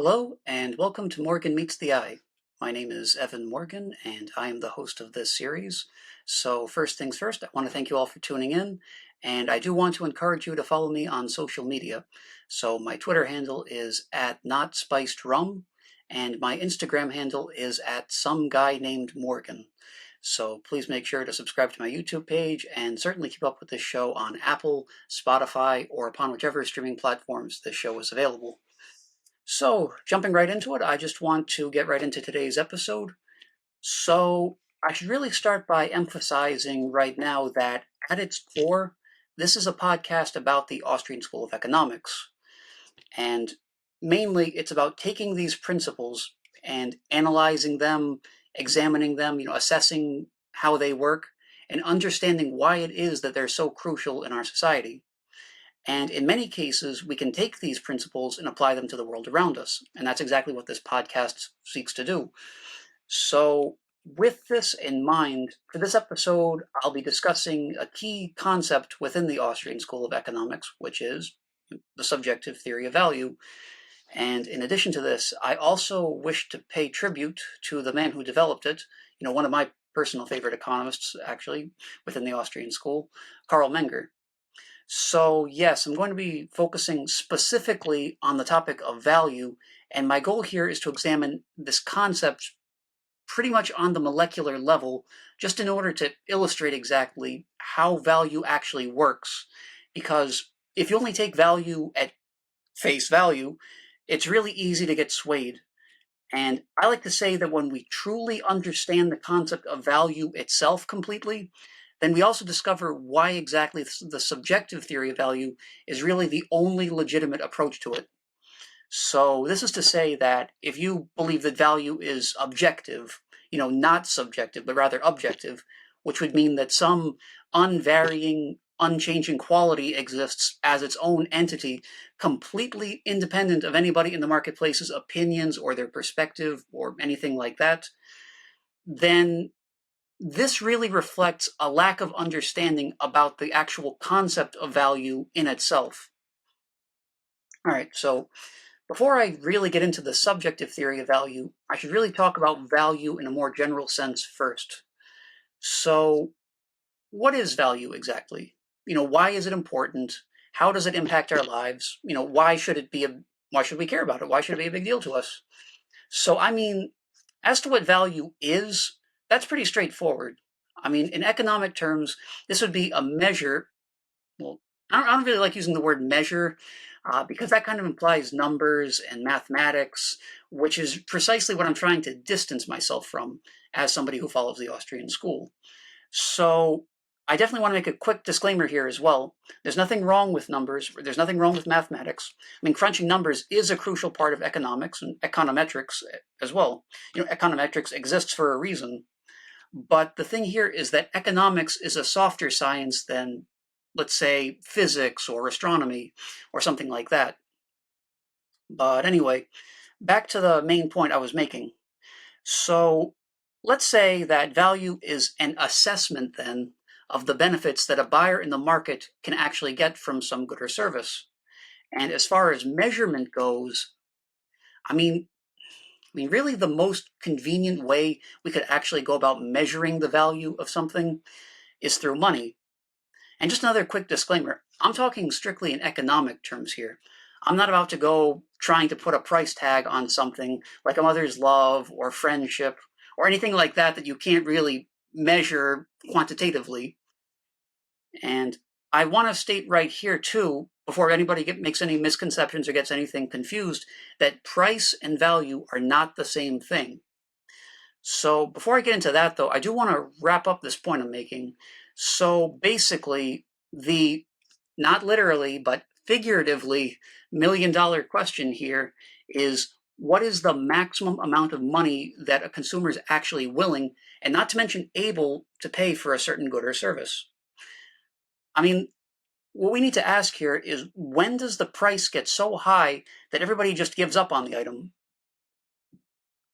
Hello, and welcome to Morgan Meets the Eye. My name is Evan Morgan, and I am the host of this series. So, first things first, I want to thank you all for tuning in, and I do want to encourage you to follow me on social media. So, my Twitter handle is at NotSpicedRum, and my Instagram handle is at SomeGuyNamedMorgan. So, please make sure to subscribe to my YouTube page and certainly keep up with this show on Apple, Spotify, or upon whichever streaming platforms this show is available. So, jumping right into it, I just want to get right into today's episode. So, I should really start by emphasizing right now that at its core, this is a podcast about the Austrian School of Economics. And mainly, it's about taking these principles and analyzing them, examining them, assessing how they work, and understanding why it is that they're so crucial in our society. And in many cases, we can take these principles and apply them to the world around us. And that's exactly what this podcast seeks to do. So, with this in mind, for this episode, I'll be discussing a key concept within the Austrian School of Economics, which is the subjective theory of value. And in addition to this, I also wish to pay tribute to the man who developed it, one of my personal favorite economists, actually, within the Austrian School, Carl Menger. So yes, I'm going to be focusing specifically on the topic of value, and my goal here is to examine this concept pretty much on the molecular level, just in order to illustrate exactly how value actually works. Because if you only take value at face value, it's really easy to get swayed. And I like to say that when we truly understand the concept of value itself completely, then we also discover why exactly the subjective theory of value is really the only legitimate approach to it. So this is to say that if you believe that value is objective, not subjective, but rather objective, which would mean that some unvarying, unchanging quality exists as its own entity, completely independent of anybody in the marketplace's opinions or their perspective or anything like that, then this really reflects a lack of understanding about the actual concept of value in itself. All right, so before I really get into the subjective theory of value, I should really talk about value in a more general sense first. So, what is value exactly? Why is it important? How does it impact our lives? Why should we care about it? Why should it be a big deal to us? So, as to what value is, that's pretty straightforward. In economic terms, this would be a measure. Well, I don't really like using the word measure because that kind of implies numbers and mathematics, which is precisely what I'm trying to distance myself from as somebody who follows the Austrian school. So I definitely want to make a quick disclaimer here as well. There's nothing wrong with numbers. There's nothing wrong with mathematics. Crunching numbers is a crucial part of economics and econometrics as well. Econometrics exists for a reason. But the thing here is that economics is a softer science than, let's say, physics or astronomy or something like that. But anyway, back to the main point I was making. So let's say that value is an assessment then of the benefits that a buyer in the market can actually get from some good or service. And as far as measurement goes, I mean, really the most convenient way we could actually go about measuring the value of something is through money. And just another quick disclaimer, I'm talking strictly in economic terms here. I'm not about to go trying to put a price tag on something like a mother's love or friendship or anything like that you can't really measure quantitatively. And I want to state right here too, before anybody makes any misconceptions or gets anything confused, that price and value are not the same thing. So before I get into that though, I do want to wrap up this point I'm making. So basically, the not literally, but figuratively, $1 million question here is what is the maximum amount of money that a consumer is actually willing, and not to mention able, to pay for a certain good or service? What we need to ask here is when does the price get so high that everybody just gives up on the item?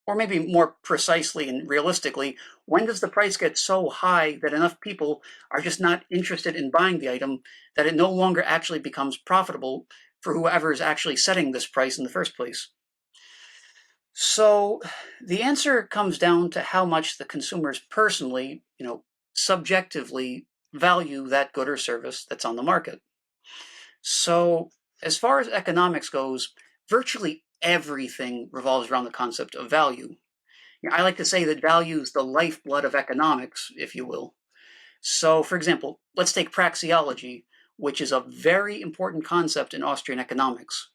Or maybe more precisely and realistically, when does the price get so high that enough people are just not interested in buying the item that it no longer actually becomes profitable for whoever is actually setting this price in the first place? So the answer comes down to how much the consumers personally, subjectively value that good or service that's on the market. So as far as economics goes, virtually everything revolves around the concept of value. I like to say that value is the lifeblood of economics, if you will. So, for example, let's take praxeology, which is a very important concept in Austrian economics.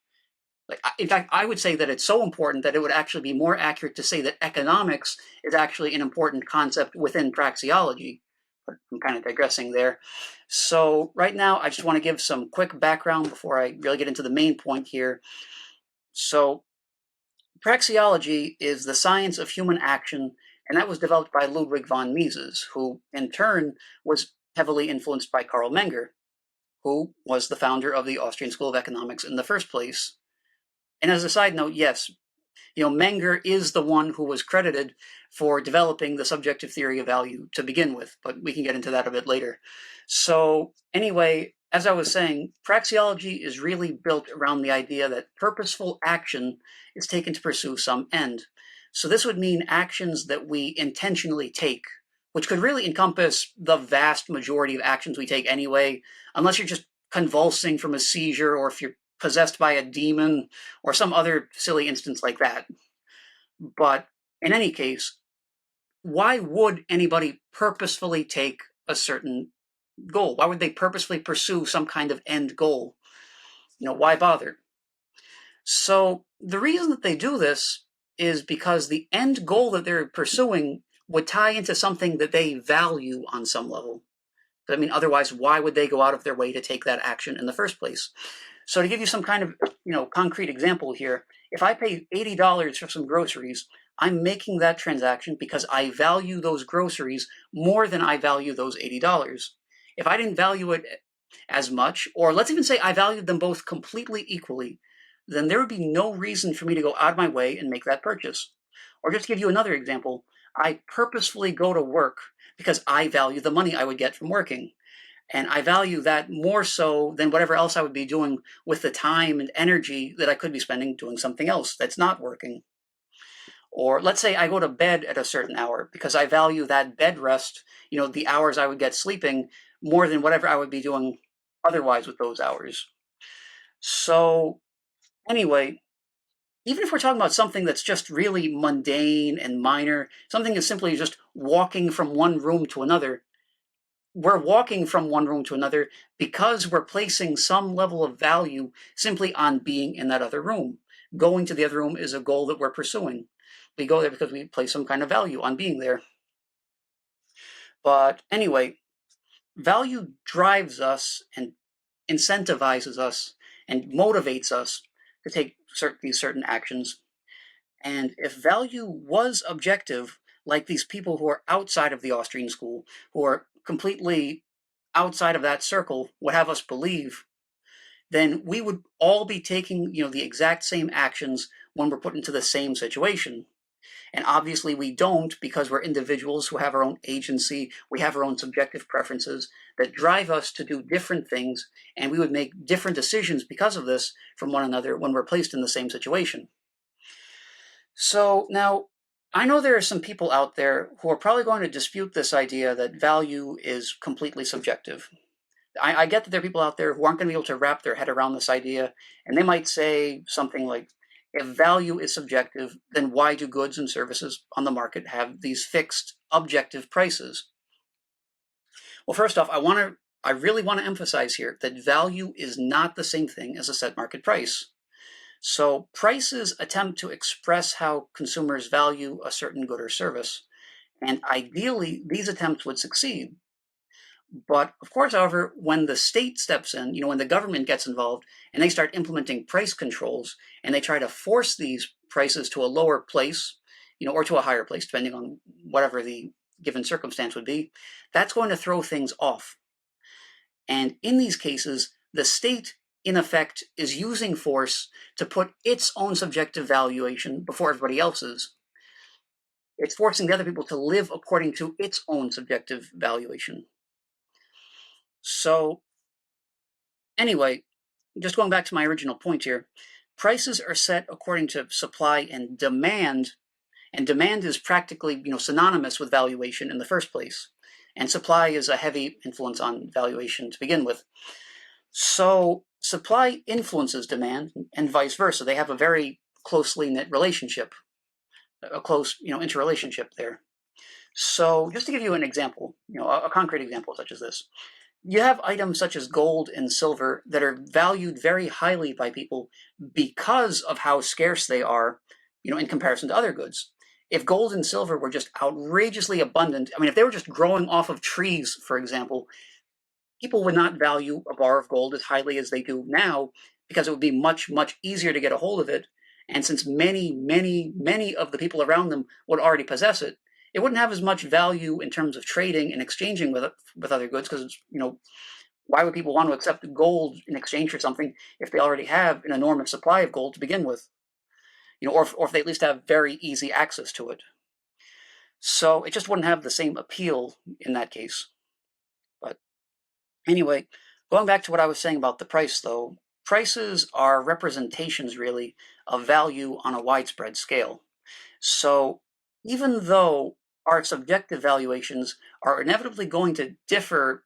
In fact, I would say that it's so important that it would actually be more accurate to say that economics is actually an important concept within praxeology. But I'm kind of digressing there. So right now, I just want to give some quick background before I really get into the main point here. So praxeology is the science of human action, and that was developed by Ludwig von Mises, who in turn was heavily influenced by Carl Menger, who was the founder of the Austrian School of Economics in the first place. And as a side note, yes, Menger is the one who was credited for developing the subjective theory of value to begin with, but we can get into that a bit later. So anyway, as I was saying, praxeology is really built around the idea that purposeful action is taken to pursue some end. So this would mean actions that we intentionally take, which could really encompass the vast majority of actions we take anyway, unless you're just convulsing from a seizure or if you're possessed by a demon or some other silly instance like that. But in any case, why would anybody purposefully take a certain goal? Why would they purposefully pursue some kind of end goal? Why bother? So the reason that they do this is because the end goal that they're pursuing would tie into something that they value on some level. I mean, otherwise, why would they go out of their way to take that action in the first place? So to give you some kind of concrete example here, if I pay $80 for some groceries, I'm making that transaction because I value those groceries more than I value those $80. If I didn't value it as much, or let's even say I valued them both completely equally, then there would be no reason for me to go out of my way and make that purchase. Or just to give you another example, I purposefully go to work because I value the money I would get from working. And I value that more so than whatever else I would be doing with the time and energy that I could be spending doing something else that's not working. Or let's say I go to bed at a certain hour because I value that bed rest, the hours I would get sleeping, more than whatever I would be doing otherwise with those hours. So, anyway, even if we're talking about something that's just really mundane and minor, something that's simply just walking from one room to another, we're walking from one room to another because we're placing some level of value simply on being in that other room. Going to the other room is a goal that we're pursuing. We go there because we place some kind of value on being there. But anyway, value drives us and incentivizes us and motivates us to take these certain actions. And if value was objective, like these people who are outside of the Austrian school, who are completely outside of that circle, would have us believe, then we would all be taking, the exact same actions when we're put into the same situation. And obviously we don't, because we're individuals who have our own agency, we have our own subjective preferences that drive us to do different things, and we would make different decisions because of this from one another when we're placed in the same situation. So now, I know there are some people out there who are probably going to dispute this idea that value is completely subjective. I get that there are people out there who aren't going to be able to wrap their head around this idea, and they might say something like, if value is subjective, then why do goods and services on the market have these fixed objective prices? Well, first off, I really want to emphasize here that value is not the same thing as a set market price. So prices attempt to express how consumers value a certain good or service, and ideally these attempts would succeed. But of course, however, when the state steps in, when the government gets involved and they start implementing price controls and they try to force these prices to a lower place, or to a higher place, depending on whatever the given circumstance would be, that's going to throw things off. And in these cases, the state, in effect, is using force to put its own subjective valuation before everybody else's. It's forcing the other people to live according to its own subjective valuation. So, anyway, just going back to my original point here, prices are set according to supply and demand is practically, synonymous with valuation in the first place. And supply is a heavy influence on valuation to begin with. So supply influences demand and vice versa. They have a very closely knit relationship, a close, interrelationship there. So just to give you an example, a concrete example such as this, you have items such as gold and silver that are valued very highly by people because of how scarce they are, in comparison to other goods. If gold and silver were just outrageously abundant, if they were just growing off of trees, for example, people would not value a bar of gold as highly as they do now because it would be much, much easier to get a hold of it. And since many, many, many of the people around them would already possess it, it wouldn't have as much value in terms of trading and exchanging with other goods because, why would people want to accept gold in exchange for something if they already have an enormous supply of gold to begin with? Or if they at least have very easy access to it. So it just wouldn't have the same appeal in that case. But anyway, going back to what I was saying about the price, though, prices are representations, really, of value on a widespread scale. So even though our subjective valuations are inevitably going to differ,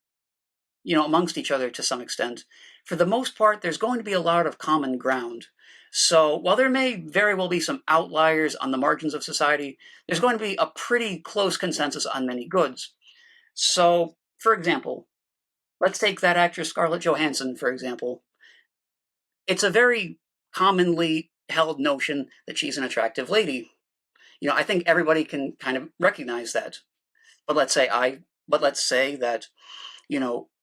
amongst each other to some extent, for the most part, there's going to be a lot of common ground. So while there may very well be some outliers on the margins of society, there's going to be a pretty close consensus on many goods. So, for example, let's take that actress Scarlett Johansson, for example. It's a very commonly held notion that she's an attractive lady. I think everybody can kind of recognize that. But let's say that,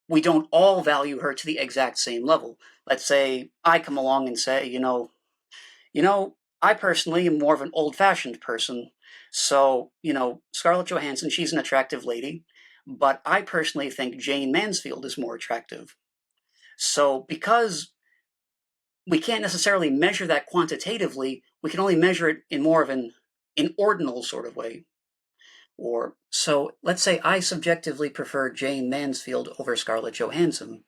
we don't all value her to the exact same level. Let's say I come along and say, I personally am more of an old-fashioned person. So, Scarlett Johansson, she's an attractive lady, but I personally think Jane Mansfield is more attractive. So because we can't necessarily measure that quantitatively, we can only measure it in more of an ordinal sort of way. Or so let's say I subjectively prefer Jane Mansfield over Scarlett Johansson.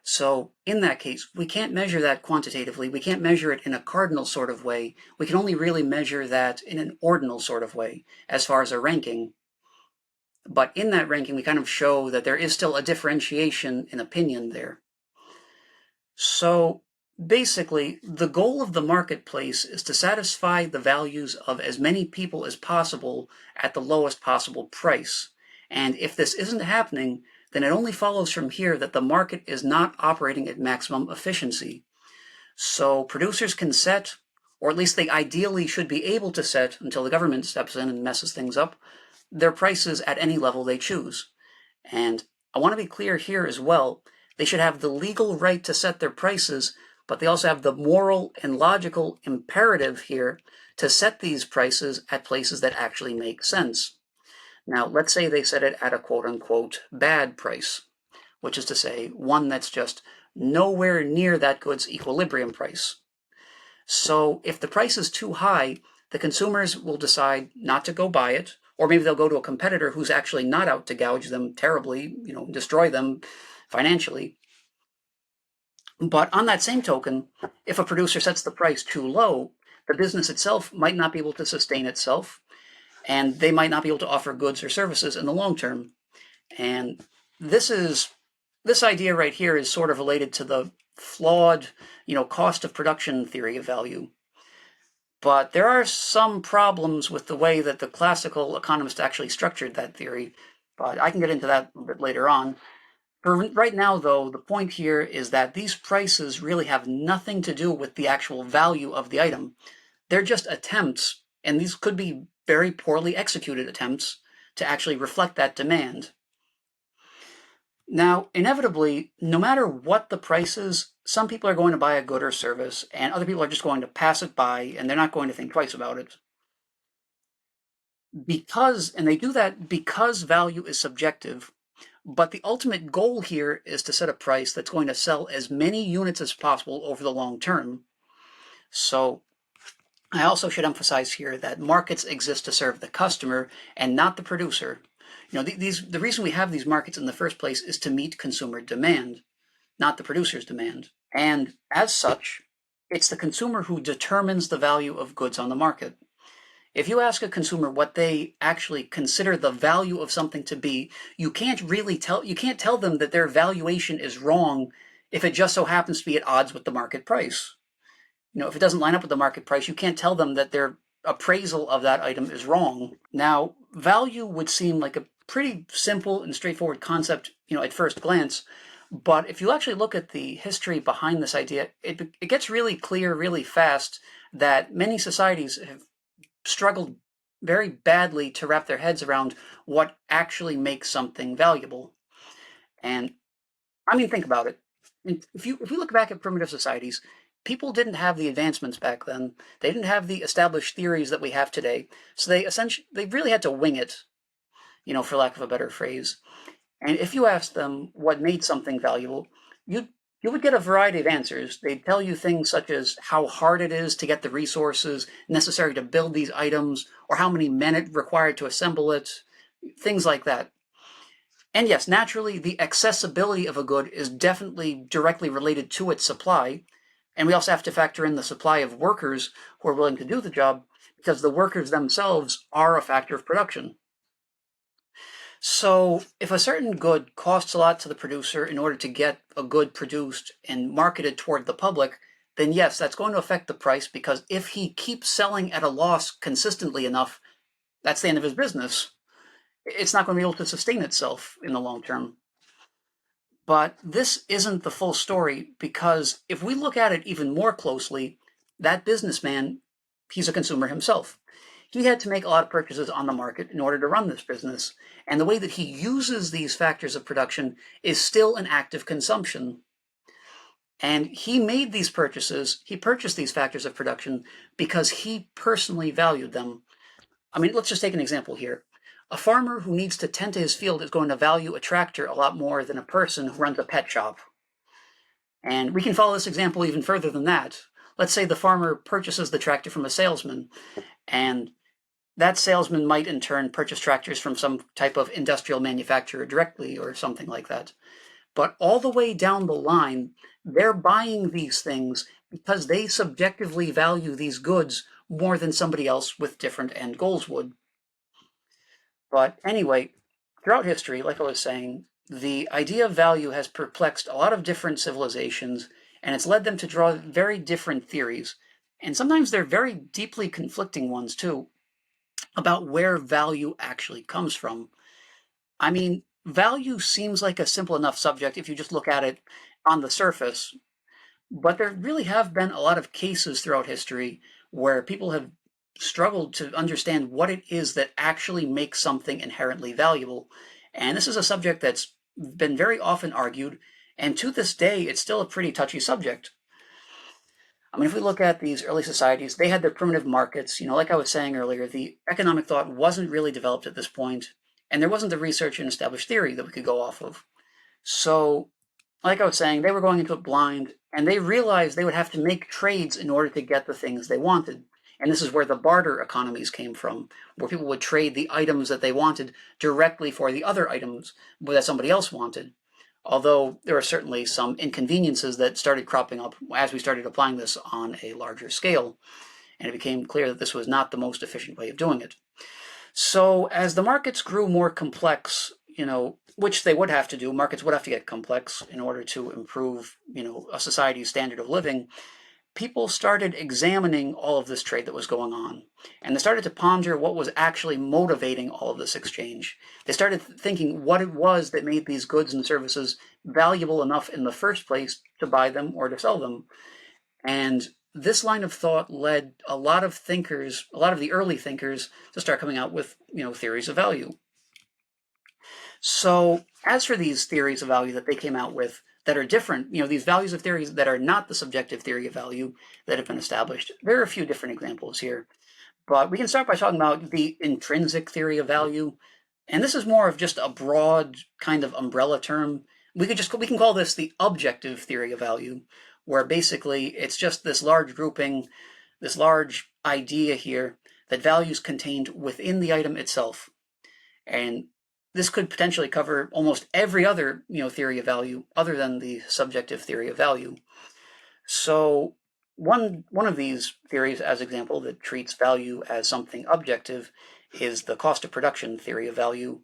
So in that case, we can't measure that quantitatively. We can't measure it in a cardinal sort of way. We can only really measure that in an ordinal sort of way, as far as a ranking. But in that ranking, we kind of show that there is still a differentiation in opinion there. So basically, the goal of the marketplace is to satisfy the values of as many people as possible at the lowest possible price. And if this isn't happening, then it only follows from here that the market is not operating at maximum efficiency. So producers can set, or at least they ideally should be able to set until the government steps in and messes things up, their prices at any level they choose. And I want to be clear here as well, they should have the legal right to set their prices, but they also have the moral and logical imperative here to set these prices at places that actually make sense. Now, let's say they set it at a quote-unquote bad price, which is to say, one that's just nowhere near that good's equilibrium price. So if the price is too high, the consumers will decide not to go buy it, or maybe they'll go to a competitor who's actually not out to gouge them terribly, destroy them financially. But on that same token, if a producer sets the price too low, the business itself might not be able to sustain itself, and they might not be able to offer goods or services in the long term. And this idea right here is sort of related to the flawed, cost of production theory of value. But there are some problems with the way that the classical economist actually structured that theory, but I can get into that a bit later on. For right now, though, the point here is that these prices really have nothing to do with the actual value of the item. They're just attempts, and these could be very poorly executed attempts to actually reflect that demand. Now, inevitably, no matter what the price is, some people are going to buy a good or service, and other people are just going to pass it by, and they're not going to think twice about it. And they do that because value is subjective, but the ultimate goal here is to set a price that's going to sell as many units as possible over the long term. So I also should emphasize here that markets exist to serve the customer and not the producer. The reason we have these markets in the first place is to meet consumer demand, not the producer's demand. And as such, it's the consumer who determines the value of goods on the market. If you ask a consumer what they actually consider the value of something to be, you can't tell them that their valuation is wrong if it just so happens to be at odds with the market price. If it doesn't line up with the market price, you can't tell them that their appraisal of that item is wrong. Now, value would seem like a pretty simple and straightforward concept, at first glance. But if you actually look at the history behind this idea, it gets really clear really fast that many societies have struggled very badly to wrap their heads around what actually makes something valuable. And I mean, think about it. If we look back at primitive societies, people didn't have the advancements back then. They didn't have the established theories that we have today. So they really had to wing it, for lack of a better phrase. And if you asked them what made something valuable, you would get a variety of answers. They'd tell you things such as how hard it is to get the resources necessary to build these items, or how many men it required to assemble it, things like that. And yes, naturally, the accessibility of a good is definitely directly related to its supply. And we also have to factor in the supply of workers who are willing to do the job, because the workers themselves are a factor of production. So if a certain good costs a lot to the producer in order to get a good produced and marketed toward the public, then yes, that's going to affect the price, because if he keeps selling at a loss consistently enough, that's the end of his business. It's not going to be able to sustain itself in the long term. But this isn't the full story, because if we look at it even more closely, that businessman, he's a consumer himself. He had to make a lot of purchases on the market in order to run this business. And the way that he uses these factors of production is still an act of consumption. And he purchased these factors of production because he personally valued them. I mean, let's just take an example here. A farmer who needs to tend to his field is going to value a tractor a lot more than a person who runs a pet shop. And we can follow this example even further than that. Let's say the farmer purchases the tractor from a salesman, and that salesman might in turn purchase tractors from some type of industrial manufacturer directly or something like that. But all the way down the line, they're buying these things because they subjectively value these goods more than somebody else with different end goals would. But anyway, throughout history, like I was saying, the idea of value has perplexed a lot of different civilizations, and it's led them to draw very different theories. And sometimes they're very deeply conflicting ones, too, about where value actually comes from. I mean, value seems like a simple enough subject if you just look at it on the surface, but there really have been a lot of cases throughout history where people have struggled to understand what it is that actually makes something inherently valuable. And this is a subject that's been very often argued, and to this day, it's still a pretty touchy subject. I mean, if we look at these early societies, they had their primitive markets. Like I was saying earlier, the economic thought wasn't really developed at this point, and there wasn't the research and established theory that we could go off of. So, like I was saying, they were going into it blind, and they realized they would have to make trades in order to get the things they wanted. And this is where the barter economies came from, where people would trade the items that they wanted directly for the other items that somebody else wanted. Although there are certainly some inconveniences that started cropping up as we started applying this on a larger scale, and it became clear that this was not the most efficient way of doing it. So as the markets grew more complex, which they would have to do, markets would have to get complex in order to improve, a society's standard of living, people started examining all of this trade that was going on. And they started to ponder what was actually motivating all of this exchange. They started thinking what it was that made these goods and services valuable enough in the first place to buy them or to sell them. And this line of thought led a lot of the early thinkers, to start coming out with, theories of value. So as for these theories of value that they came out with that are different, these values of theories that are not the subjective theory of value that have been established, there are a few different examples here. But we can start by talking about the intrinsic theory of value. And this is more of just a broad kind of umbrella term. We can call this the objective theory of value, where basically it's just this large grouping, this large idea here that value is contained within the item itself. And this could potentially cover almost every other, theory of value other than the subjective theory of value. So One of these theories, as example, that treats value as something objective is the cost of production theory of value.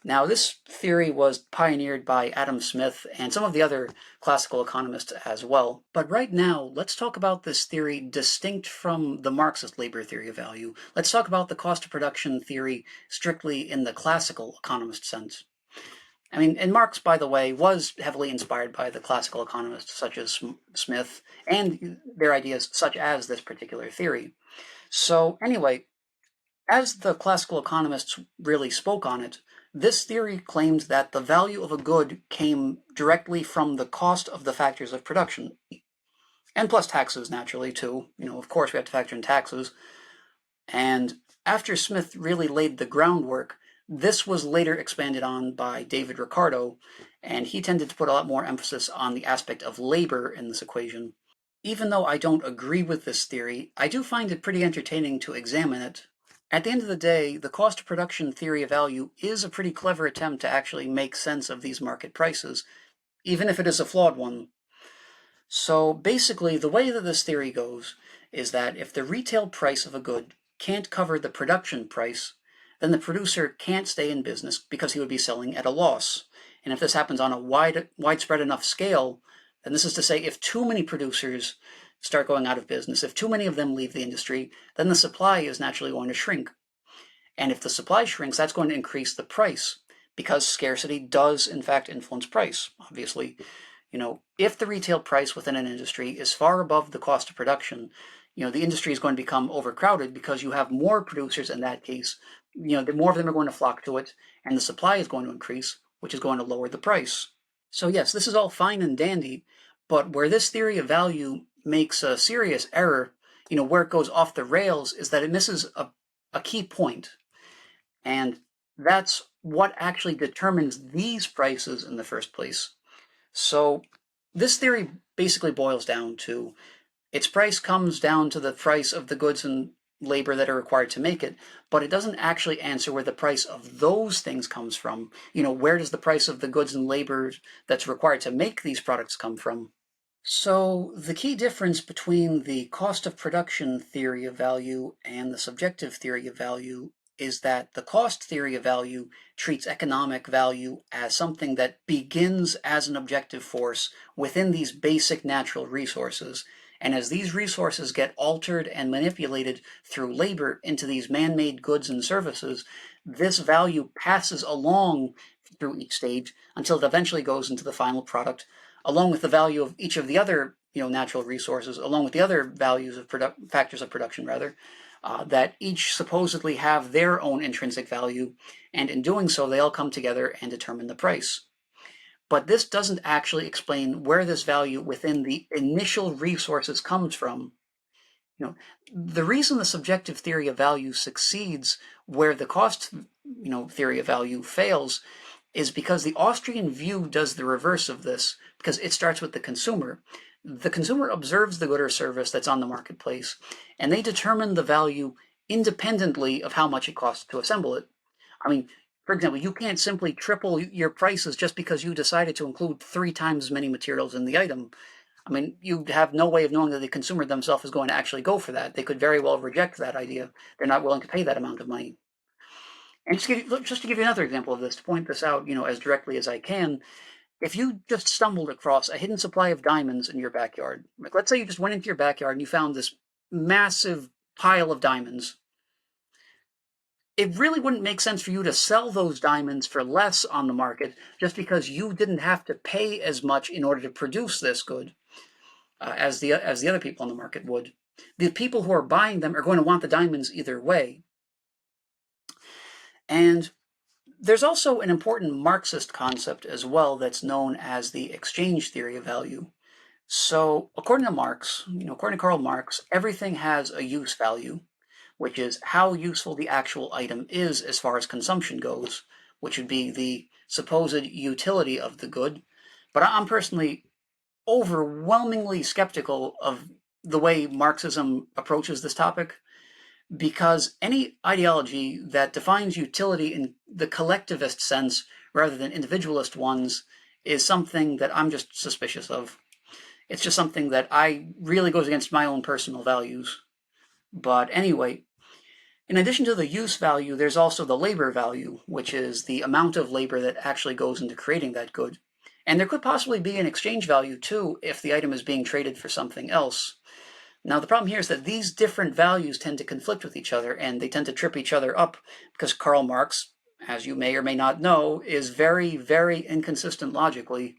Now, this theory was pioneered by Adam Smith and some of the other classical economists as well. But right now, let's talk about this theory distinct from the Marxist labor theory of value. Let's talk about the cost of production theory strictly in the classical economist sense. I mean, and Marx, by the way, was heavily inspired by the classical economists such as Smith and their ideas such as this particular theory. So anyway, as the classical economists really spoke on it, this theory claimed that the value of a good came directly from the cost of the factors of production, and plus taxes, naturally, too. Of course, we have to factor in taxes. And after Smith really laid the groundwork, this was later expanded on by David Ricardo, and he tended to put a lot more emphasis on the aspect of labor in this equation. Even though I don't agree with this theory, I do find it pretty entertaining to examine it. At the end of the day, the cost of production theory of value is a pretty clever attempt to actually make sense of these market prices, even if it is a flawed one. So basically, the way that this theory goes is that if the retail price of a good can't cover the production price, then the producer can't stay in business because he would be selling at a loss. And if this happens on a widespread enough scale, then this is to say if too many producers start going out of business, if too many of them leave the industry, then the supply is naturally going to shrink. And if the supply shrinks, that's going to increase the price because scarcity does in fact influence price, obviously. If the retail price within an industry is far above the cost of production, the industry is going to become overcrowded because you have more producers in that case. The more of them are going to flock to it, and the supply is going to increase, which is going to lower the price. So yes, this is all fine and dandy, but where this theory of value makes a serious error, where it goes off the rails, is that it misses a key point. And that's what actually determines these prices in the first place. So this theory basically boils down to its price comes down to the price of the goods and labor that are required to make it, but it doesn't actually answer where the price of those things comes from. Where does the price of the goods and labor that's required to make these products come from? So the key difference between the cost of production theory of value and the subjective theory of value is that the cost theory of value treats economic value as something that begins as an objective force within these basic natural resources. And as these resources get altered and manipulated through labor into these man-made goods and services, this value passes along through each stage until it eventually goes into the final product, along with the value of each of the other natural resources, along with the other values of factors of production, rather, that each supposedly have their own intrinsic value, and in doing so, they all come together and determine the price. But this doesn't actually explain where this value within the initial resources comes from. The reason the subjective theory of value succeeds where the cost theory of value fails is because the Austrian view does the reverse of this, because it starts with the consumer. The consumer observes the good or service that's on the marketplace, and they determine the value independently of how much it costs to assemble it. I mean, for example, you can't simply triple your prices just because you decided to include 3 times as many materials in the item. I mean, you have no way of knowing that the consumer themselves is going to actually go for that. They could very well reject that idea. They're not willing to pay that amount of money. And just to give you another example of this, to point this out, as directly as I can, if you just stumbled across a hidden supply of diamonds in your backyard, like let's say you just went into your backyard and you found this massive pile of diamonds, it really wouldn't make sense for you to sell those diamonds for less on the market just because you didn't have to pay as much in order to produce this good as the other people on the market would. The people who are buying them are going to want the diamonds either way. And there's also an important Marxist concept as well that's known as the exchange theory of value. So according to Marx, according to Karl Marx, everything has a use value, which is how useful the actual item is as far as consumption goes, which would be the supposed utility of the good. But I'm personally overwhelmingly skeptical of the way Marxism approaches this topic, because any ideology that defines utility in the collectivist sense rather than individualist ones is something that I'm just suspicious of. It's just something that really goes against my own personal values. But anyway, in addition to the use value, there's also the labor value, which is the amount of labor that actually goes into creating that good. And there could possibly be an exchange value too if the item is being traded for something else. Now, the problem here is that these different values tend to conflict with each other, and they tend to trip each other up because Karl Marx, as you may or may not know, is very, very inconsistent logically.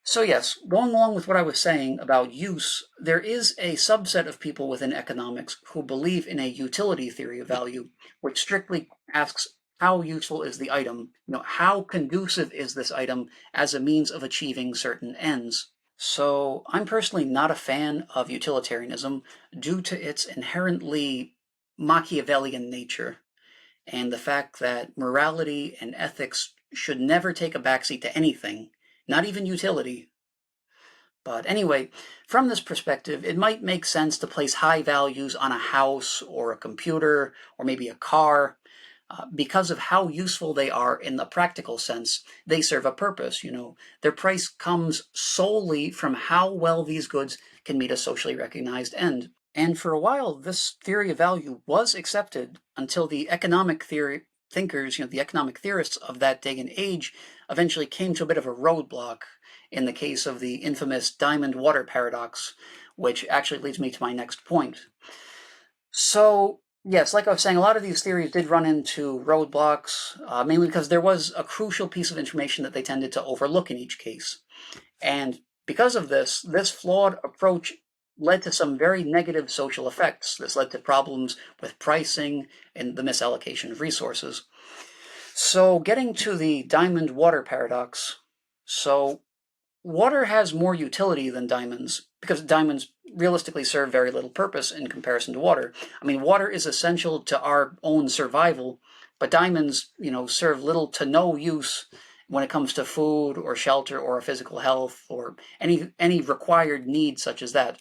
So yes, going along with what I was saying about use, there is a subset of people within economics who believe in a utility theory of value, which strictly asks how useful is the item, how conducive is this item as a means of achieving certain ends. So I'm personally not a fan of utilitarianism due to its inherently Machiavellian nature and the fact that morality and ethics should never take a backseat to anything, not even utility. But anyway, from this perspective, it might make sense to place high values on a house or a computer or maybe a car because of how useful they are in the practical sense. They serve a purpose, Their price comes solely from how well these goods can meet a socially recognized end. And for a while, this theory of value was accepted until the economic theory thinkers, the economic theorists of that day and age eventually came to a bit of a roadblock in the case of the infamous diamond water paradox, which actually leads me to my next point. So, yes, like I was saying, a lot of these theories did run into roadblocks, mainly because there was a crucial piece of information that they tended to overlook in each case. And because of this flawed approach led to some very negative social effects. This led to problems with pricing and the misallocation of resources. So getting to the diamond water paradox. So water has more utility than diamonds because diamonds realistically serve very little purpose in comparison to water. I mean, water is essential to our own survival, but diamonds, serve little to no use when it comes to food or shelter or physical health or any required need such as that.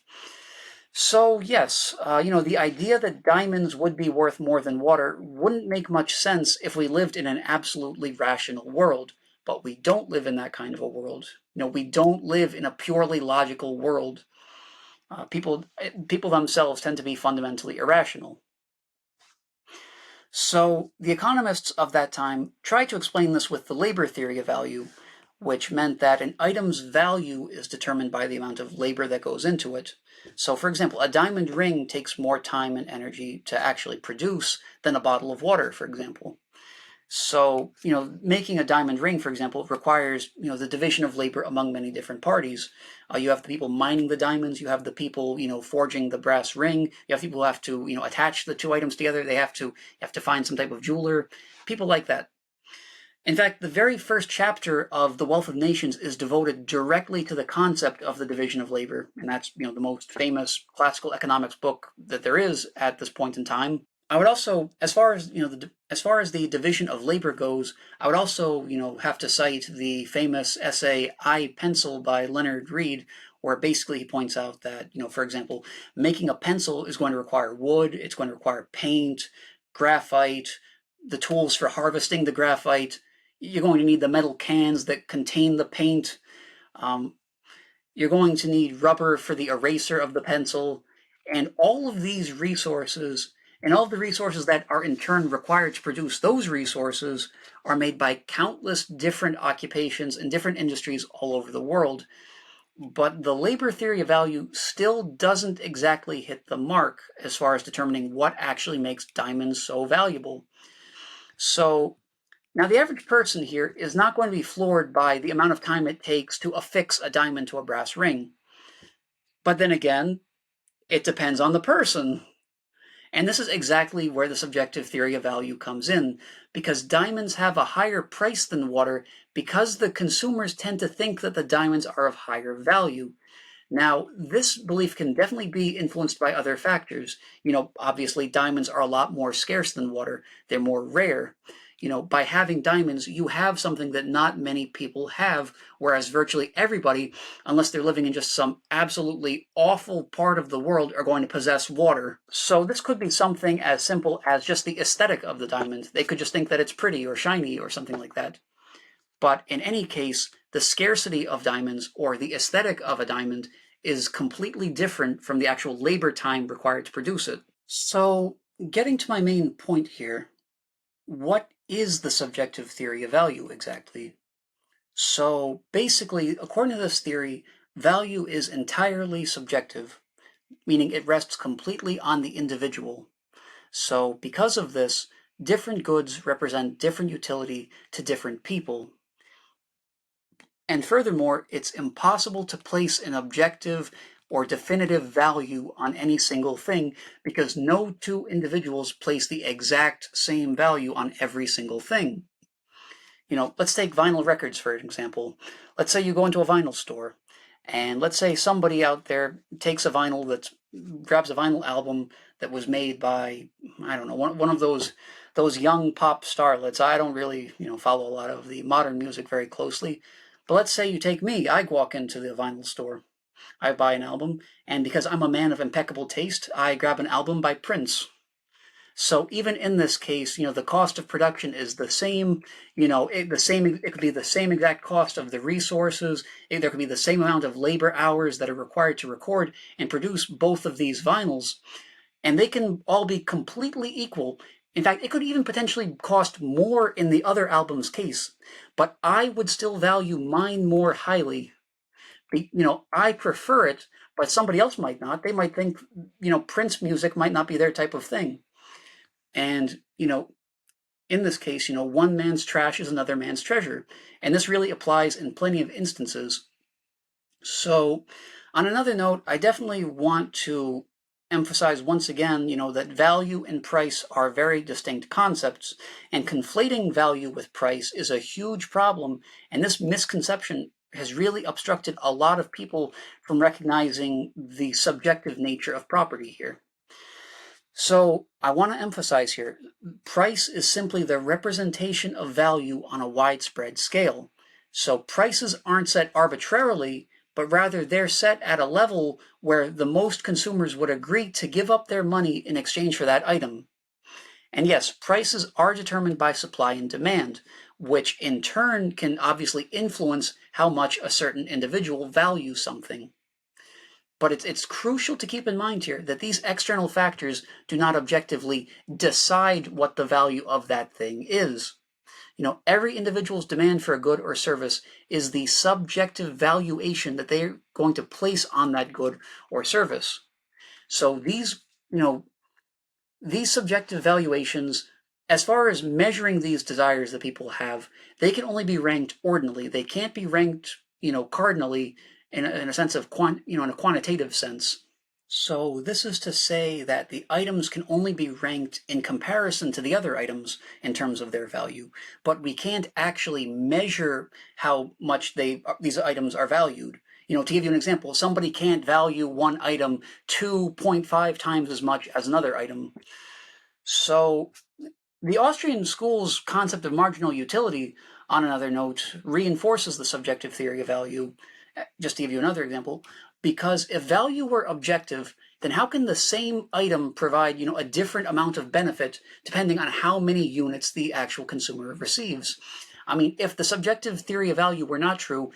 So yes, the idea that diamonds would be worth more than water wouldn't make much sense if we lived in an absolutely rational world. But we don't live in that kind of a world. We don't live in a purely logical world. People themselves tend to be fundamentally irrational. So the economists of that time tried to explain this with the labor theory of value, which meant that an item's value is determined by the amount of labor that goes into it. So, for example, a diamond ring takes more time and energy to actually produce than a bottle of water, for example. So, making a diamond ring, for example, requires, the division of labor among many different parties. You have the people mining the diamonds, you have the people, forging the brass ring, you have people who have to, attach the two items together, you have to find some type of jeweler, people like that. In fact, the very first chapter of The Wealth of Nations is devoted directly to the concept of the division of labor, and that's, the most famous classical economics book that there is at this point in time. I would also, as far as the division of labor goes, I would also have to cite the famous essay "I Pencil" by Leonard Read, where basically he points out that for example, making a pencil is going to require wood, it's going to require paint, graphite, the tools for harvesting the graphite. You're going to need the metal cans that contain the paint. You're going to need rubber for the eraser of the pencil, and all of these resources and all of the resources that are in turn required to produce those resources are made by countless different occupations and different industries all over the world. But the labor theory of value still doesn't exactly hit the mark as far as determining what actually makes diamonds so valuable. So now the average person here is not going to be floored by the amount of time it takes to affix a diamond to a brass ring. But then again, it depends on the person. And this is exactly where the subjective theory of value comes in, because diamonds have a higher price than water because the consumers tend to think that the diamonds are of higher value. Now, this belief can definitely be influenced by other factors. Obviously, diamonds are a lot more scarce than water. They're more rare. By having diamonds, you have something that not many people have, whereas virtually everybody, unless they're living in just some absolutely awful part of the world, are going to possess water. So this could be something as simple as just the aesthetic of the diamond. They could just think that it's pretty or shiny or something like that. But in any case, the scarcity of diamonds or the aesthetic of a diamond is completely different from the actual labor time required to produce it. So, getting to my main point here, what is the subjective theory of value exactly? So, basically, according to this theory, value is entirely subjective, meaning it rests completely on the individual. So, because of this, different goods represent different utility to different people. And furthermore, it's impossible to place an objective or definitive value on any single thing because no two individuals place the exact same value on every single thing. Let's take vinyl records for example. Let's say you go into a vinyl store, and let's say somebody out there takes a vinyl grabs a vinyl album that was made by, I don't know, one of those young pop starlets. I don't really, follow a lot of the modern music very closely. But let's say you take me. I walk into the vinyl store. I buy an album, and because I'm a man of impeccable taste, I grab an album by Prince. So even in this case, the cost of production is the same. It could be the same exact cost of the resources. There could be the same amount of labor hours that are required to record and produce both of these vinyls, and they can all be completely equal. In fact, it could even potentially cost more in the other album's case, but I would still value mine more highly. I prefer it, but somebody else might not. They might think, Prince music might not be their type of thing. And, in this case, one man's trash is another man's treasure. And this really applies in plenty of instances. So, on another note, I definitely want to emphasize once again, that value and price are very distinct concepts, and conflating value with price is a huge problem, and this misconception has really obstructed a lot of people from recognizing the subjective nature of property here. So I want to emphasize here, price is simply the representation of value on a widespread scale. So prices aren't set arbitrarily, but rather they're set at a level where the most consumers would agree to give up their money in exchange for that item. And yes, prices are determined by supply and demand, which in turn can obviously influence how much a certain individual values something. But it's crucial to keep in mind here that these external factors do not objectively decide what the value of that thing is. Every individual's demand for a good or service is the subjective valuation that they're going to place on that good or service. So these subjective valuations, as far as measuring these desires that people have, they can only be ranked ordinally. They can't be ranked, cardinally in a sense of in a quantitative sense. So this is to say that the items can only be ranked in comparison to the other items in terms of their value, but we can't actually measure how much these items are valued. To give you an example, somebody can't value one item 2.5 times as much as another item. So the Austrian School's concept of marginal utility, on another note, reinforces the subjective theory of value. Just to give you another example, because if value were objective, then how can the same item provide, a different amount of benefit depending on how many units the actual consumer receives? I mean, if the subjective theory of value were not true,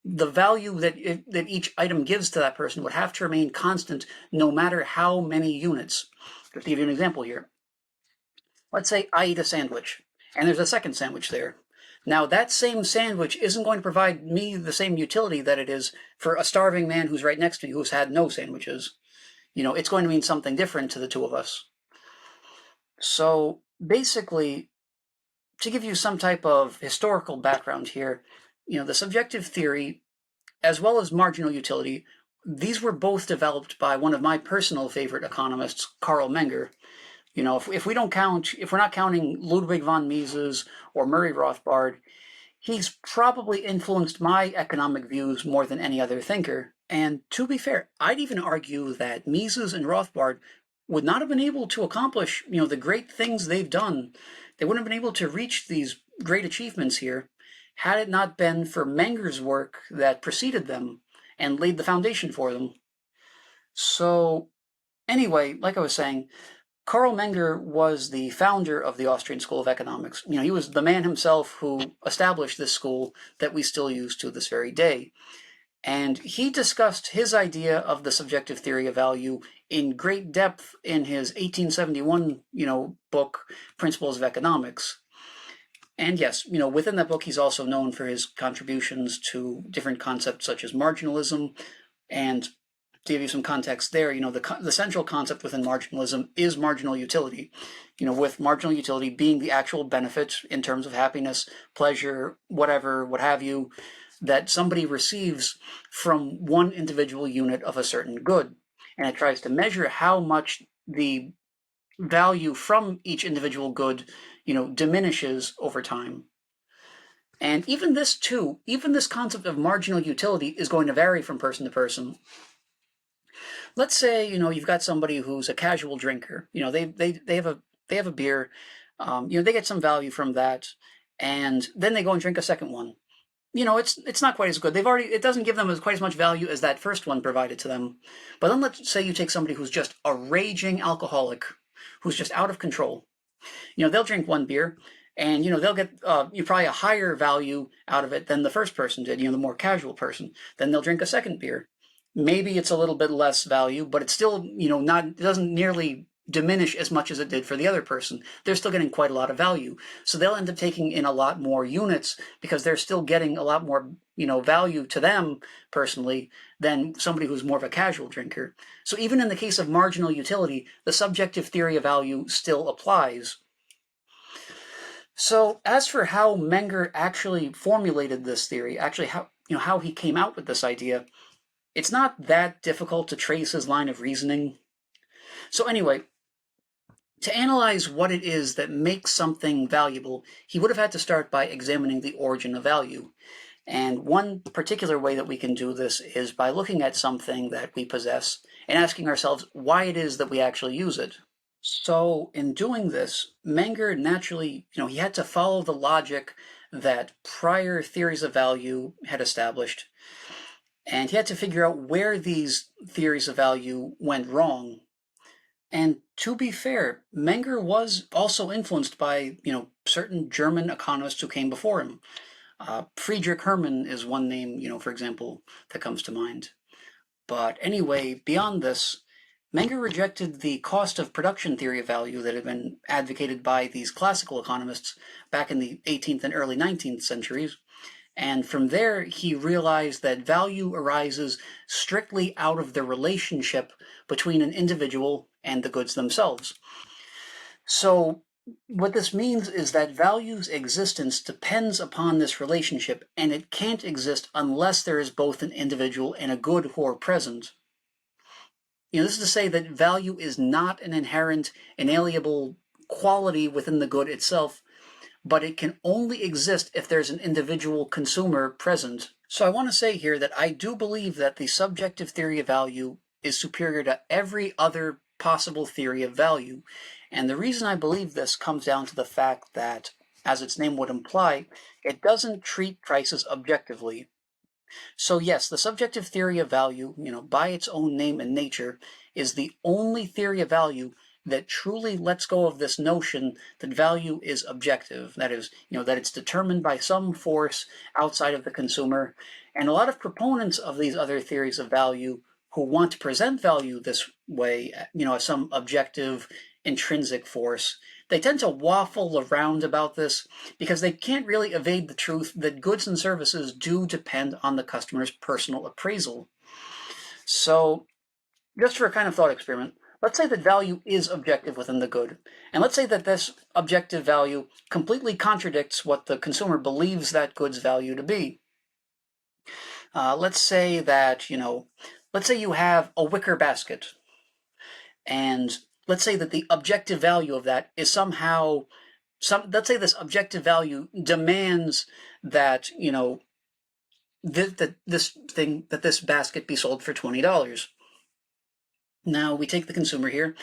the value that each item gives to that person would have to remain constant no matter how many units. Just to give you an example here. Let's say I eat a sandwich, and there's a second sandwich there. Now, that same sandwich isn't going to provide me the same utility that it is for a starving man who's right next to me who's had no sandwiches. It's going to mean something different to the two of us. So, basically, to give you some type of historical background here, the subjective theory, as well as marginal utility, these were both developed by one of my personal favorite economists, Carl Menger. If we're not counting Ludwig von Mises or Murray Rothbard, he's probably influenced my economic views more than any other thinker. And to be fair, I'd even argue that Mises and Rothbard would not have been able to accomplish, the great things they've done. They wouldn't have been able to reach these great achievements here had it not been for Menger's work that preceded them and laid the foundation for them. So, anyway, like I was saying, Carl Menger was the founder of the Austrian School of Economics. He was the man himself who established this school that we still use to this very day. And he discussed his idea of the subjective theory of value in great depth in his 1871, book, Principles of Economics. And yes, within that book, he's also known for his contributions to different concepts such as marginalism. And to give you some context there, the central concept within marginalism is marginal utility. With marginal utility being the actual benefit in terms of happiness, pleasure, whatever, what have you, that somebody receives from one individual unit of a certain good. And it tries to measure how much the value from each individual good, diminishes over time. And even this concept of marginal utility is going to vary from person to person. Let's say, you've got somebody who's a casual drinker. They have a beer, they get some value from that, and then they go and drink a second one. It's not quite as good. It doesn't give them quite as much value as that first one provided to them. But then let's say you take somebody who's just a raging alcoholic, who's just out of control. They'll drink one beer, and they'll get probably a higher value out of it than the first person did, the more casual person. Then they'll drink a second beer. Maybe it's a little bit less value, but it's still, it doesn't nearly diminish as much as it did for the other person. They're still getting quite a lot of value. So they'll end up taking in a lot more units because they're still getting a lot more, value to them personally than somebody who's more of a casual drinker. So even in the case of marginal utility, the subjective theory of value still applies. So as for how Menger actually formulated this theory, actually how he came out with this idea, it's not that difficult to trace his line of reasoning. So anyway, to analyze what it is that makes something valuable, he would have had to start by examining the origin of value. And one particular way that we can do this is by looking at something that we possess and asking ourselves why it is that we actually use it. So in doing this, Menger naturally, he had to follow the logic that prior theories of value had established. And he had to figure out where these theories of value went wrong. And to be fair, Menger was also influenced by, certain German economists who came before him. Friedrich Hermann is one name, for example, that comes to mind. But anyway, beyond this, Menger rejected the cost of production theory of value that had been advocated by these classical economists back in the 18th and early 19th centuries. And from there, he realized that value arises strictly out of the relationship between an individual and the goods themselves. So what this means is that value's existence depends upon this relationship, and it can't exist unless there is both an individual and a good who are present. This is to say that value is not an inherent, inalienable quality within the good itself, but it can only exist if there's an individual consumer present. So I want to say here that I do believe that the subjective theory of value is superior to every other possible theory of value. And the reason I believe this comes down to the fact that, as its name would imply, it doesn't treat prices objectively. So yes, the subjective theory of value, by its own name and nature, is the only theory of value that truly lets go of this notion that value is objective. That is, that it's determined by some force outside of the consumer. And a lot of proponents of these other theories of value who want to present value this way, as some objective, intrinsic force, they tend to waffle around about this because they can't really evade the truth that goods and services do depend on the customer's personal appraisal. So, just for a kind of thought experiment, let's say that value is objective within the good. And let's say that this objective value completely contradicts what the consumer believes that good's value to be. Let's say that, let's say you have a wicker basket. And let's say that the objective value of that is somehow, let's say this objective value demands that, this basket be sold for $20. Now we take the consumer here.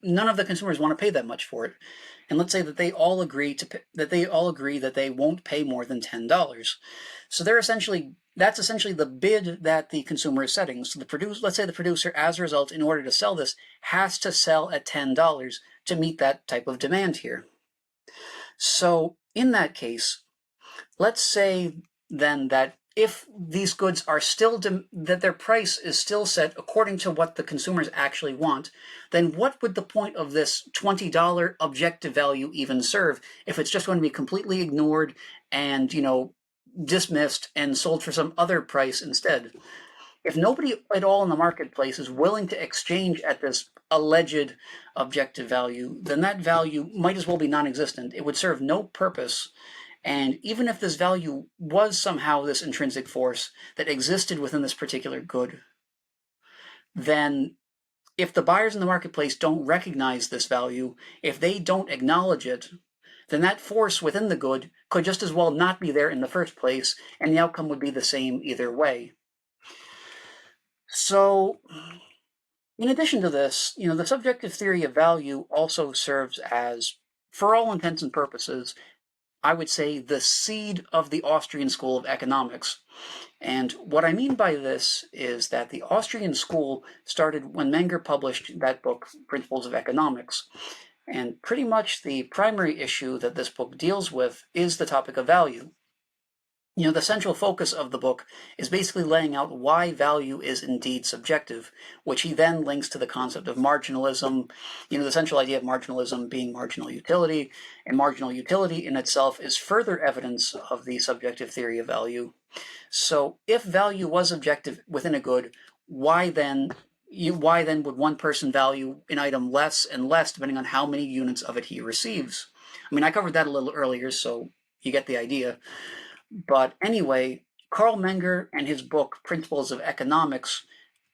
None of the consumers want to pay that much for it, and let's say that they all agree that they won't pay more than $10. So they're essentially That's essentially the bid that the consumer is setting. So let's say the producer, as a result, in order to sell this, has to sell at $10 to meet that type of demand here. So in that case, let's say then that if these goods are still, that their price is still set according to what the consumers actually want, then what would the point of this $20 objective value even serve if it's just going to be completely ignored and, dismissed and sold for some other price instead? If nobody at all in the marketplace is willing to exchange at this alleged objective value, then that value might as well be non-existent. It would serve no purpose. And even if this value was somehow this intrinsic force that existed within this particular good, then if the buyers in the marketplace don't recognize this value, if they don't acknowledge it, then that force within the good could just as well not be there in the first place, and the outcome would be the same either way. So, in addition to this, the subjective theory of value also serves as, for all intents and purposes, I would say the seed of the Austrian School of Economics. And what I mean by this is that the Austrian School started when Menger published that book, Principles of Economics. And pretty much the primary issue that this book deals with is the topic of value. The central focus of the book is basically laying out why value is indeed subjective, which he then links to the concept of marginalism, the central idea of marginalism being marginal utility, and marginal utility in itself is further evidence of the subjective theory of value. So if value was objective within a good, why then would one person value an item less and less depending on how many units of it he receives? I mean, I covered that a little earlier, so you get the idea. But anyway, Carl Menger and his book, Principles of Economics,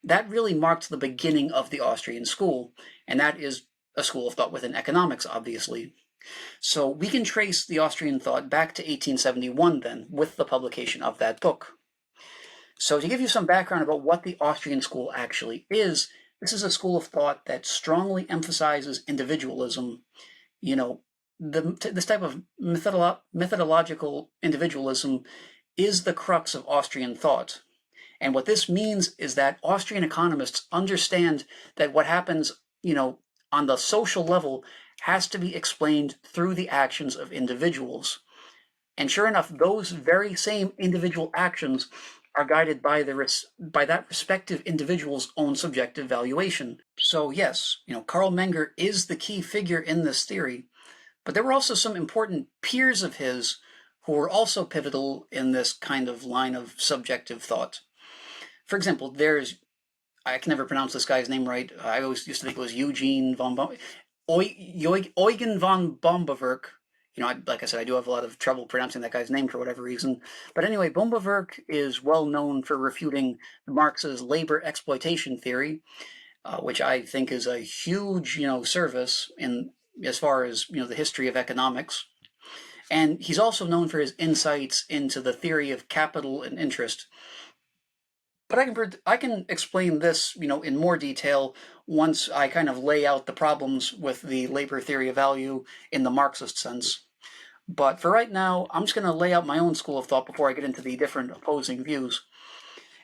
that really marked the beginning of the Austrian school, and that is a school of thought within economics, obviously. So we can trace the Austrian thought back to 1871 then, with the publication of that book. So to give you some background about what the Austrian school actually is, this is a school of thought that strongly emphasizes individualism, this type of methodological individualism is the crux of Austrian thought. And what this means is that Austrian economists understand that what happens, on the social level has to be explained through the actions of individuals. And sure enough, those very same individual actions are guided by that respective individual's own subjective valuation. So yes, Carl Menger is the key figure in this theory, but there were also some important peers of his who were also pivotal in this kind of line of subjective thought. For example, I can never pronounce this guy's name right. I always used to think it was Eugen Eugen von Bombewerk. Like I said, I do have a lot of trouble pronouncing that guy's name for whatever reason. But anyway, Bombewerk is well known for refuting Marx's labor exploitation theory, which I think is a huge, service in as far as the history of economics. And he's also known for his insights into the theory of capital and interest. But I can explain this, in more detail once I kind of lay out the problems with the labor theory of value in the Marxist sense. But for right now, I'm just going to lay out my own school of thought before I get into the different opposing views.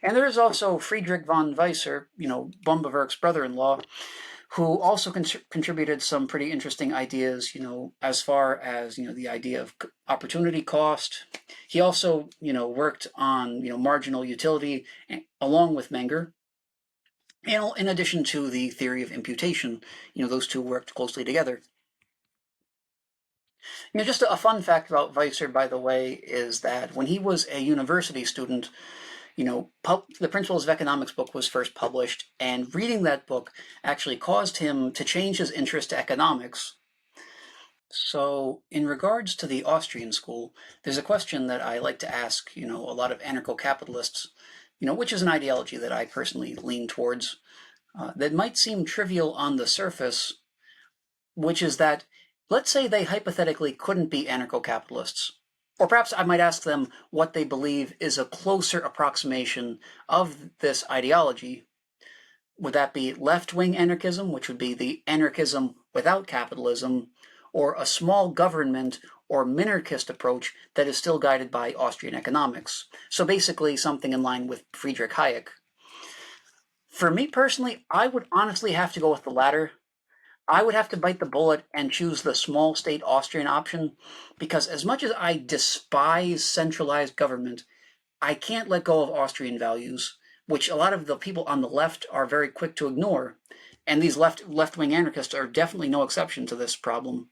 And there is also Friedrich von Weisser, Bombewerk's brother-in-law, who also contributed some pretty interesting ideas, as far as, the idea of opportunity cost. He also, worked on, marginal utility along with Menger. And in addition to the theory of imputation, those two worked closely together. Just a fun fact about Weisser, by the way, is that when he was a university student, the Principles of Economics book was first published, and reading that book actually caused him to change his interest to economics. So, in regards to the Austrian school, there's a question that I like to ask, a lot of anarcho-capitalists, which is an ideology that I personally lean towards, that might seem trivial on the surface, which is that, let's say they hypothetically couldn't be anarcho-capitalists. Or perhaps I might ask them what they believe is a closer approximation of this ideology. Would that be left-wing anarchism, which would be the anarchism without capitalism, or a small government or minarchist approach that is still guided by Austrian economics. So basically something in line with Friedrich Hayek. For me personally, I would honestly have to go with the latter. I would have to bite the bullet and choose the small state Austrian option, because as much as I despise centralized government, I can't let go of Austrian values, which a lot of the people on the left are very quick to ignore. And these left-wing anarchists are definitely no exception to this problem.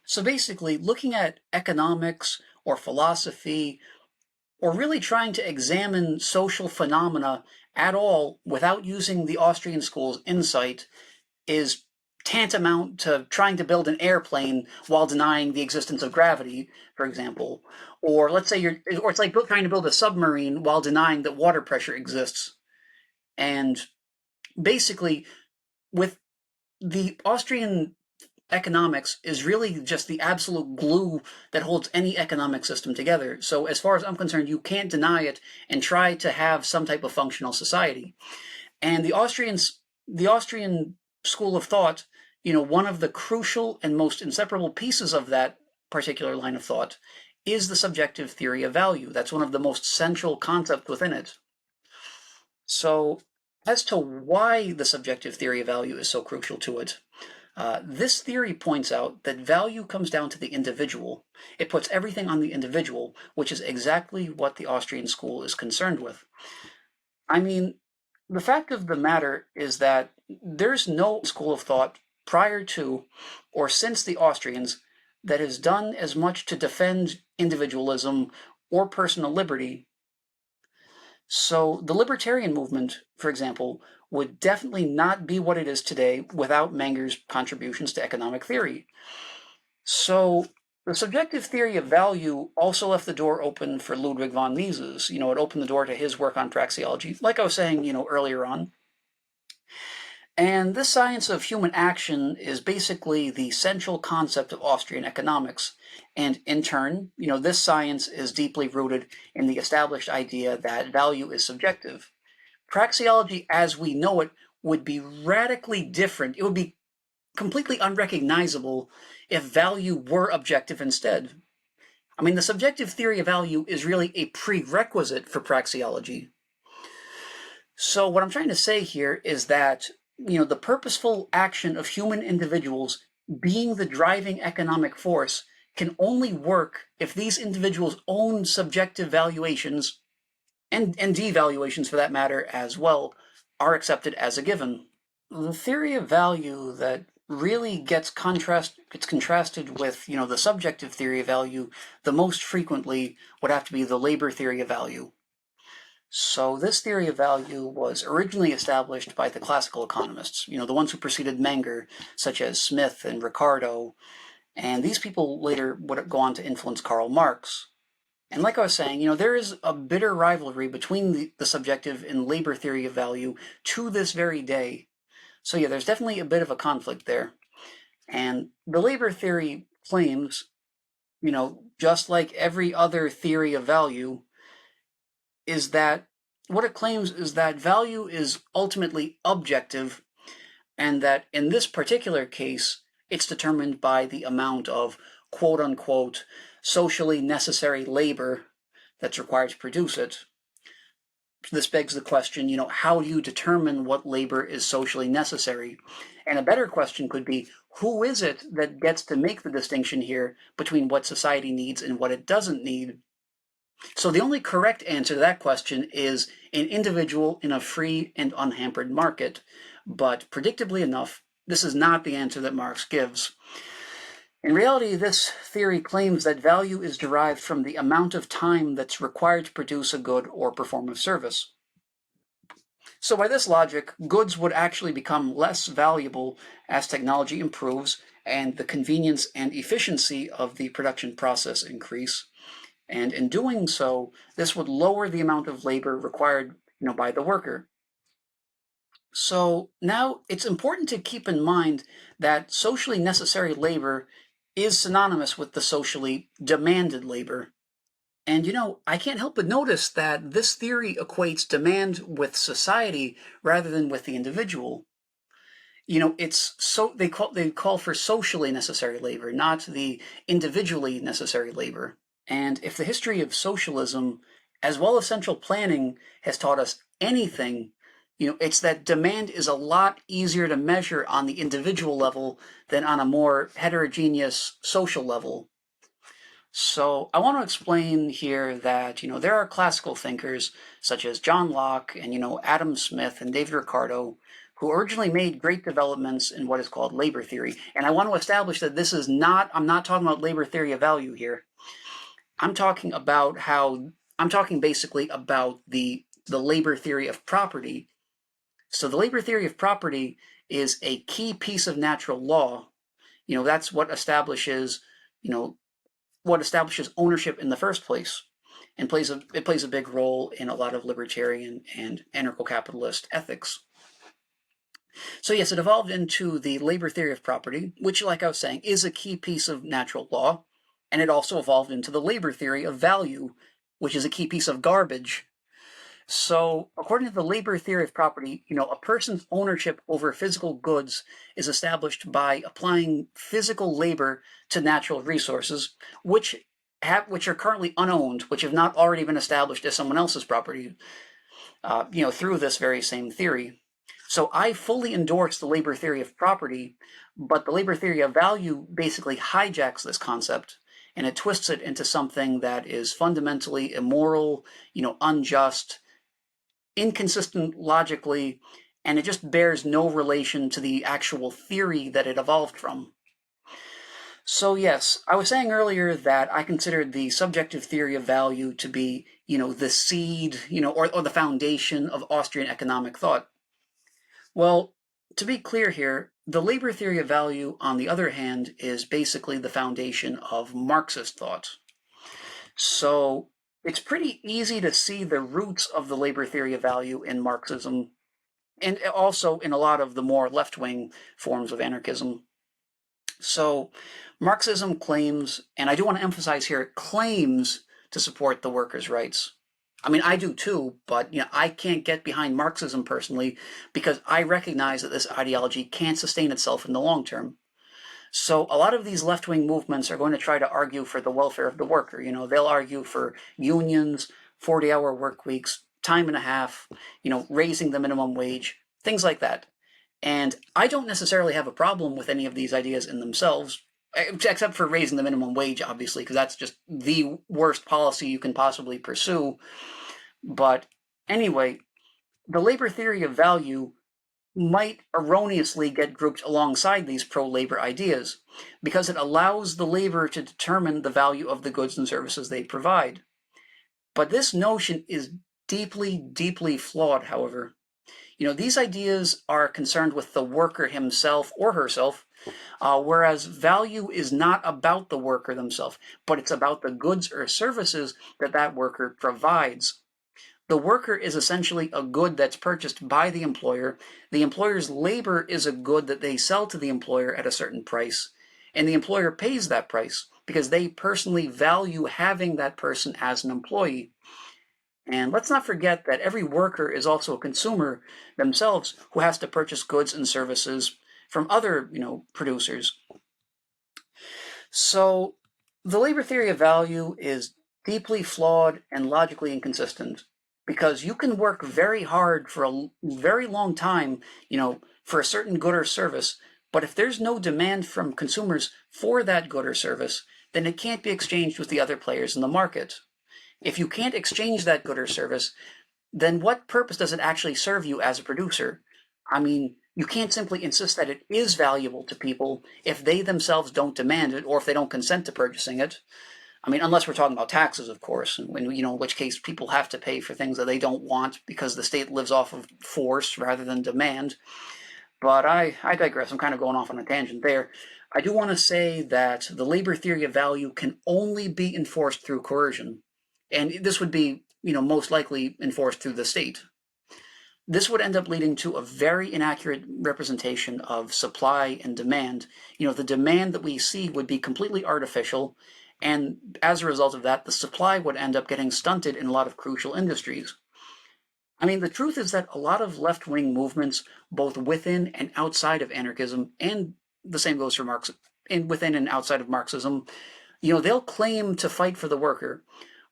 So basically, looking at economics or philosophy, or really trying to examine social phenomena at all without using the Austrian school's insight is tantamount to trying to build an airplane while denying the existence of gravity, for example. Or let's say or it's like trying to build a submarine while denying that water pressure exists. And basically, with the Austrian economics is really just the absolute glue that holds any economic system together. So as far as I'm concerned, you can't deny it and try to have some type of functional society. And the Austrian school of thought, one of the crucial and most inseparable pieces of that particular line of thought is the subjective theory of value. That's one of the most central concepts within it. So as to why the subjective theory of value is so crucial to it, this theory points out that value comes down to the individual. It puts everything on the individual, which is exactly what the Austrian school is concerned with. I mean, the fact of the matter is that there's no school of thought prior to or since the Austrians that has done as much to defend individualism or personal liberty. So the libertarian movement, for example, would definitely not be what it is today without Menger's contributions to economic theory. So the subjective theory of value also left the door open for Ludwig von Mises. It opened the door to his work on praxeology, like I was saying, earlier on. And this science of human action is basically the central concept of Austrian economics. And in turn, this science is deeply rooted in the established idea that value is subjective. Praxeology as we know it would be radically different. It would be completely unrecognizable if value were objective instead. I mean, the subjective theory of value is really a prerequisite for praxeology. So what I'm trying to say here is that, the purposeful action of human individuals being the driving economic force can only work if these individuals' own subjective valuations, and devaluations for that matter as well, are accepted as a given. The theory of value that really gets contrasted with, the subjective theory of value the most frequently would have to be the labor theory of value. So this theory of value was originally established by the classical economists, the ones who preceded Menger, such as Smith and Ricardo, and these people later would go on to influence Karl Marx. And like I was saying, there is a bitter rivalry between the subjective and labor theory of value to this very day. So yeah, there's definitely a bit of a conflict there. And the labor theory claims, just like every other theory of value, is that what it claims is that value is ultimately objective, and that in this particular case, it's determined by the amount of quote unquote socially necessary labor that's required to produce it. This begs the question, how do you determine what labor is socially necessary? And a better question could be, who is it that gets to make the distinction here between what society needs and what it doesn't need? So the only correct answer to that question is an individual in a free and unhampered market. But predictably enough, this is not the answer that Marx gives. In reality, this theory claims that value is derived from the amount of time that's required to produce a good or perform a service. So by this logic, goods would actually become less valuable as technology improves and the convenience and efficiency of the production process increase. And in doing so, this would lower the amount of labor required, by the worker. So now it's important to keep in mind that socially necessary labor is synonymous with the socially demanded labor. And I can't help but notice that this theory equates demand with society rather than with the individual. it's so they call for socially necessary labor, not the individually necessary labor. And if the history of socialism, as well as central planning, has taught us anything, it's that demand is a lot easier to measure on the individual level than on a more heterogeneous social level. So I want to explain here that, there are classical thinkers such as John Locke and, Adam Smith and David Ricardo who originally made great developments in what is called labor theory. And I want to establish that I'm not talking about labor theory of value here. I'm talking basically about the labor theory of property. So the labor theory of property is a key piece of natural law. That's you know, what establishes ownership in the first place, and it plays a big role in a lot of libertarian and anarcho-capitalist ethics. So yes, it evolved into the labor theory of property, which, like I was saying, is a key piece of natural law, and it also evolved into the labor theory of value, which is a key piece of garbage. So, according to the labor theory of property, a person's ownership over physical goods is established by applying physical labor to natural resources, which are currently unowned, which have not already been established as someone else's property, through this very same theory. So I fully endorse the labor theory of property, but the labor theory of value basically hijacks this concept and it twists it into something that is fundamentally immoral, unjust, inconsistent logically, and it just bears no relation to the actual theory that it evolved from. So yes, I was saying earlier that I considered the subjective theory of value to be, the seed, or the foundation of Austrian economic thought. Well, to be clear here, the labor theory of value, on the other hand, is basically the foundation of Marxist thought. So it's pretty easy to see the roots of the labor theory of value in Marxism, and also in a lot of the more left-wing forms of anarchism. So Marxism claims, and I do want to emphasize here, it claims to support the workers' rights. I mean, I do too, but I can't get behind Marxism personally because I recognize that this ideology can't sustain itself in the long term. So a lot of these left-wing movements are going to try to argue for the welfare of the worker. They'll argue for unions, 40-hour work weeks, time and a half, raising the minimum wage, things like that. And I don't necessarily have a problem with any of these ideas in themselves, except for raising the minimum wage, obviously, because that's just the worst policy you can possibly pursue. But anyway, the labor theory of value might erroneously get grouped alongside these pro-labor ideas because it allows the laborer to determine the value of the goods and services they provide. But this notion is deeply, deeply flawed, however. These ideas are concerned with the worker himself or herself, whereas value is not about the worker themselves, but it's about the goods or services that worker provides. The worker is essentially a good that's purchased by the employer. The employer's labor is a good that they sell to the employer at a certain price, and the employer pays that price because they personally value having that person as an employee. And let's not forget that every worker is also a consumer themselves who has to purchase goods and services from other, producers. So the labor theory of value is deeply flawed and logically inconsistent because you can work very hard for a very long time, for a certain good or service, but if there's no demand from consumers for that good or service, then it can't be exchanged with the other players in the market. If you can't exchange that good or service, then what purpose does it actually serve you as a producer? I mean, you can't simply insist that it is valuable to people if they themselves don't demand it or if they don't consent to purchasing it. I mean, unless we're talking about taxes, of course, when, in which case people have to pay for things that they don't want because the state lives off of force rather than demand. But I digress. I'm kind of going off on a tangent there. I do want to say that the labor theory of value can only be enforced through coercion. And this would be, most likely enforced through the state. This would end up leading to a very inaccurate representation of supply and demand. The demand that we see would be completely artificial, and as a result of that, the supply would end up getting stunted in a lot of crucial industries. I mean, the truth is that a lot of left-wing movements, both within and outside of anarchism, and the same goes for Marx, and within and outside of Marxism, they'll claim to fight for the worker,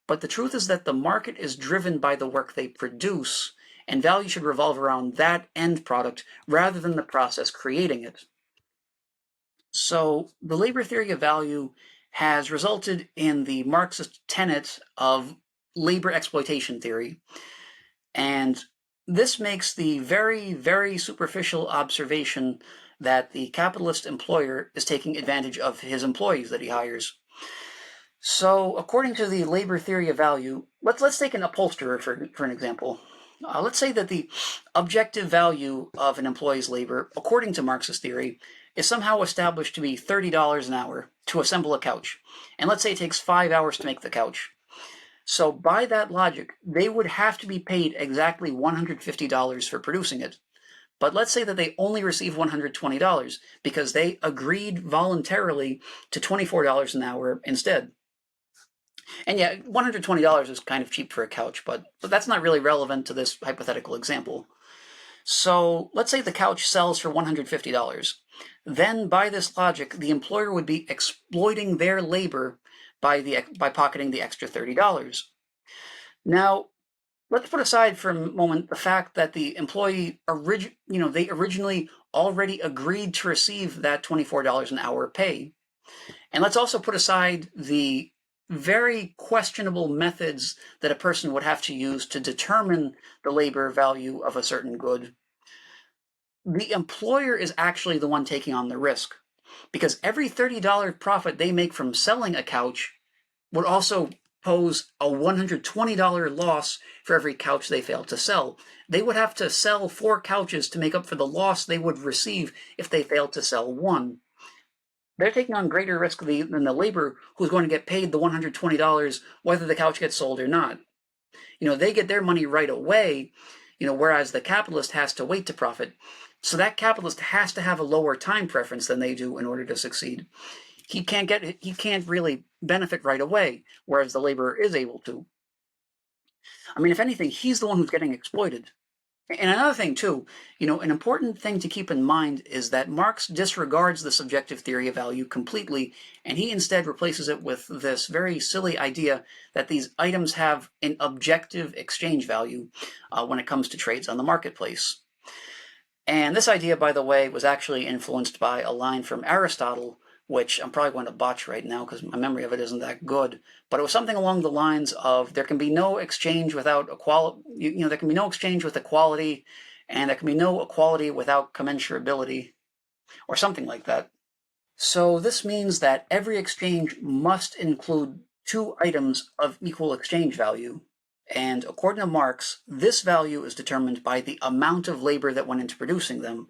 but the truth is that the market is driven by the work they produce, and value should revolve around that end product rather than the process creating it. So the labor theory of value has resulted in the Marxist tenet of labor exploitation theory. And this makes the very, very superficial observation that the capitalist employer is taking advantage of his employees that he hires. So, according to the labor theory of value, let's take an upholsterer for an example. Let's say that the objective value of an employee's labor, according to Marxist theory, is somehow established to be $30 an hour to assemble a couch. And let's say it takes 5 hours to make the couch. So by that logic, they would have to be paid exactly $150 for producing it. But let's say that they only receive $120 because they agreed voluntarily to $24 an hour instead. And yeah, $120 is kind of cheap for a couch, but that's not really relevant to this hypothetical example. So let's say the couch sells for $150. Then, by this logic, the employer would be exploiting their labor by pocketing the extra $30. Now, let's put aside for a moment the fact that the employee they originally already agreed to receive that $24 an hour pay. And let's also put aside the very questionable methods that a person would have to use to determine the labor value of a certain good. The employer is actually the one taking on the risk, because every $30 profit they make from selling a couch would also pose a $120 loss for every couch they fail to sell. They would have to sell 4 couches to make up for the loss they would receive if they failed to sell one. They're taking on greater risk than the laborer who's going to get paid the $120 whether the couch gets sold or not. They get their money right away, whereas the capitalist has to wait to profit. So that capitalist has to have a lower time preference than they do in order to succeed. He can't really benefit right away, whereas the laborer is able to. I mean, if anything, he's the one who's getting exploited. And another thing, too, an important thing to keep in mind is that Marx disregards the subjective theory of value completely, and he instead replaces it with this very silly idea that these items have an objective exchange value when it comes to trades on the marketplace. And this idea, by the way, was actually influenced by a line from Aristotle, which I'm probably going to botch right now because my memory of it isn't that good. But it was something along the lines of there can be no exchange without equality. There can be no exchange with equality, and there can be no equality without commensurability, or something like that. So this means that every exchange must include 2 items of equal exchange value. And according to Marx, this value is determined by the amount of labor that went into producing them.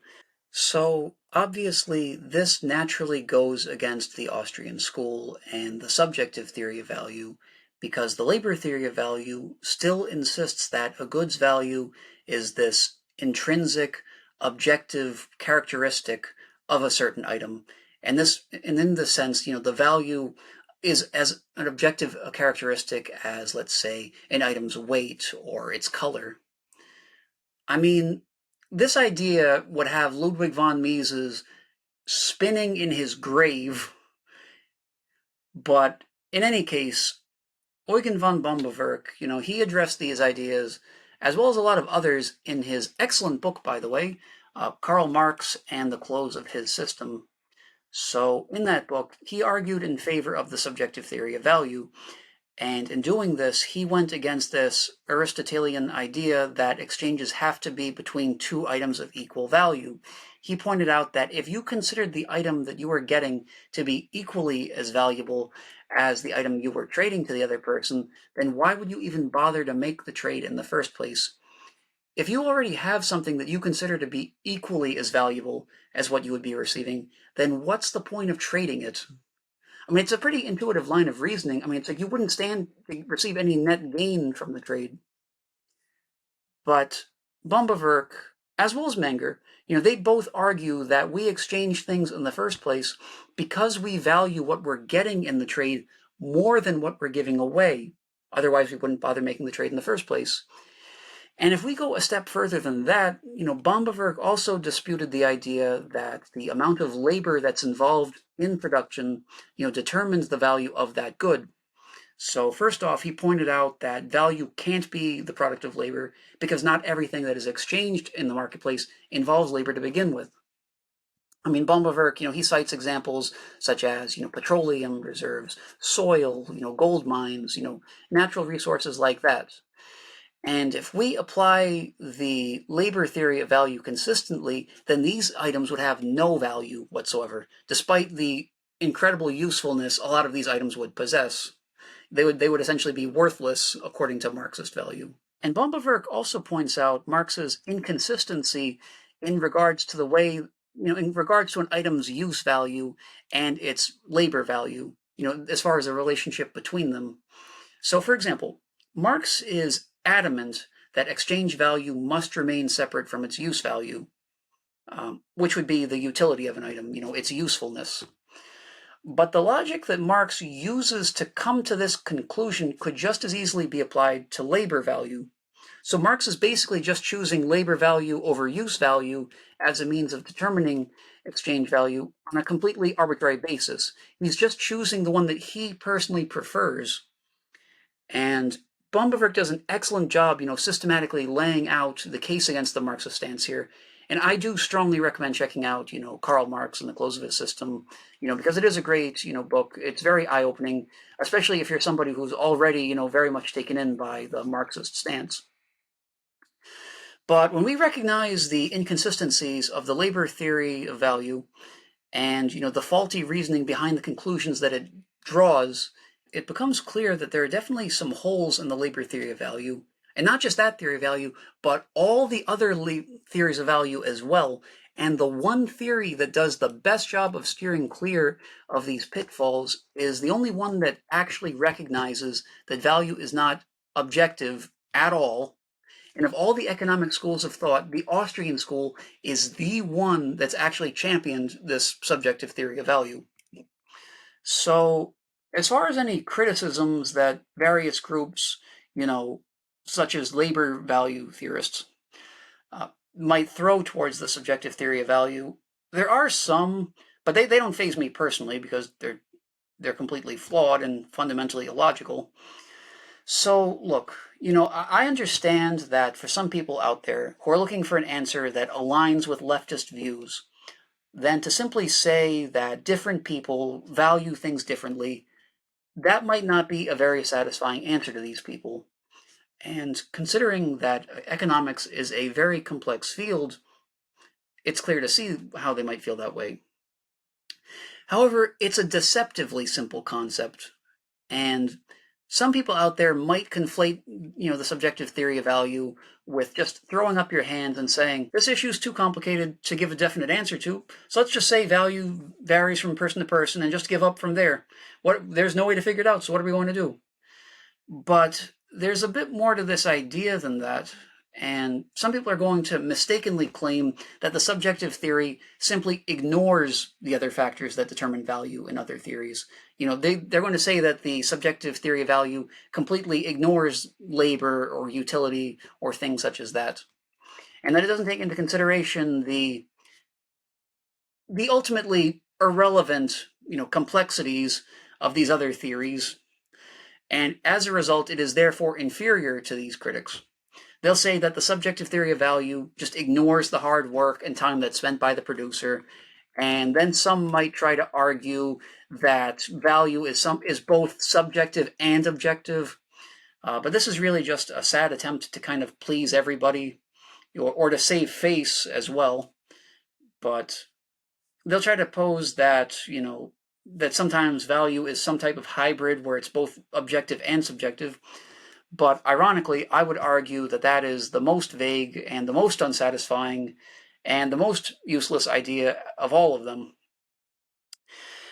So obviously, this naturally goes against the Austrian School and the subjective theory of value, because the labor theory of value still insists that a good's value is this intrinsic, objective characteristic of a certain item. And in this sense, the value is as an objective characteristic as, let's say, an item's weight or its color. I mean, this idea would have Ludwig von Mises spinning in his grave, but in any case, Eugen von Bombewerk, he addressed these ideas, as well as a lot of others, in his excellent book, by the way, Karl Marx and the Close of His System. So in that book, he argued in favor of the subjective theory of value, and in doing this, he went against this Aristotelian idea that exchanges have to be between 2 items of equal value. He pointed out that if you considered the item that you were getting to be equally as valuable as the item you were trading to the other person, then why would you even bother to make the trade in the first place? If you already have something that you consider to be equally as valuable as what you would be receiving, then what's the point of trading it? I mean, it's a pretty intuitive line of reasoning. I mean, it's like you wouldn't stand to receive any net gain from the trade. But Bombewerk, as well as Menger, they both argue that we exchange things in the first place because we value what we're getting in the trade more than what we're giving away. Otherwise, we wouldn't bother making the trade in the first place. And if we go a step further than that, Bombewerk also disputed the idea that the amount of labor that's involved in production, determines the value of that good. So first off, he pointed out that value can't be the product of labor because not everything that is exchanged in the marketplace involves labor to begin with. I mean, Bombewerk, he cites examples such as, petroleum reserves, soil, gold mines, natural resources like that. And if we apply the labor theory of value consistently, then these items would have no value whatsoever, despite the incredible usefulness a lot of these items would possess. They would essentially be worthless according to Marxist value. And Bombewerk also points out Marx's inconsistency in regards to the way, in regards to an item's use value and its labor value, as far as the relationship between them. So, for example, Marx is adamant that exchange value must remain separate from its use value, which would be the utility of an item, its usefulness. But the logic that Marx uses to come to this conclusion could just as easily be applied to labor value. So Marx is basically just choosing labor value over use value as a means of determining exchange value on a completely arbitrary basis. He's just choosing the one that he personally prefers. And Bombewerk does an excellent job, systematically laying out the case against the Marxist stance here. And I do strongly recommend checking out, Karl Marx and the Close of His System, because it is a great, book. It's very eye-opening, especially if you're somebody who's already, very much taken in by the Marxist stance. But when we recognize the inconsistencies of the labor theory of value and, the faulty reasoning behind the conclusions that it draws, it becomes clear that there are definitely some holes in the labor theory of value. And not just that theory of value, but all the other theories of value as well. And the one theory that does the best job of steering clear of these pitfalls is the only one that actually recognizes that value is not objective at all. And of all the economic schools of thought, the Austrian school is the one that's actually championed this subjective theory of value. So, as far as any criticisms that various groups, such as labor value theorists, might throw towards the subjective theory of value, there are some, but they don't faze me personally because they're completely flawed and fundamentally illogical. So, look, I understand that for some people out there who are looking for an answer that aligns with leftist views, then to simply say that different people value things differently, that might not be a very satisfying answer to these people. And considering that economics is a very complex field, it's clear to see how they might feel that way. However, it's a deceptively simple concept, and some people out there might conflate, the subjective theory of value with just throwing up your hands and saying, this issue is too complicated to give a definite answer to, so let's just say value varies from person to person and just give up from there. There's no way to figure it out, so what are we going to do? But there's a bit more to this idea than that, and some people are going to mistakenly claim that the subjective theory simply ignores the other factors that determine value in other theories. They're going to say that the subjective theory of value completely ignores labor or utility or things such as that, and that it doesn't take into consideration the ultimately irrelevant, complexities of these other theories, and as a result, it is therefore inferior to these critics. They'll say that the subjective theory of value just ignores the hard work and time that's spent by the producer, and then some might try to argue that value is both subjective and objective. But this is really just a sad attempt to kind of please everybody, or to save face as well. But they'll try to pose that, that sometimes value is some type of hybrid where it's both objective and subjective. But ironically, I would argue that that is the most vague and the most unsatisfying and the most useless idea of all of them.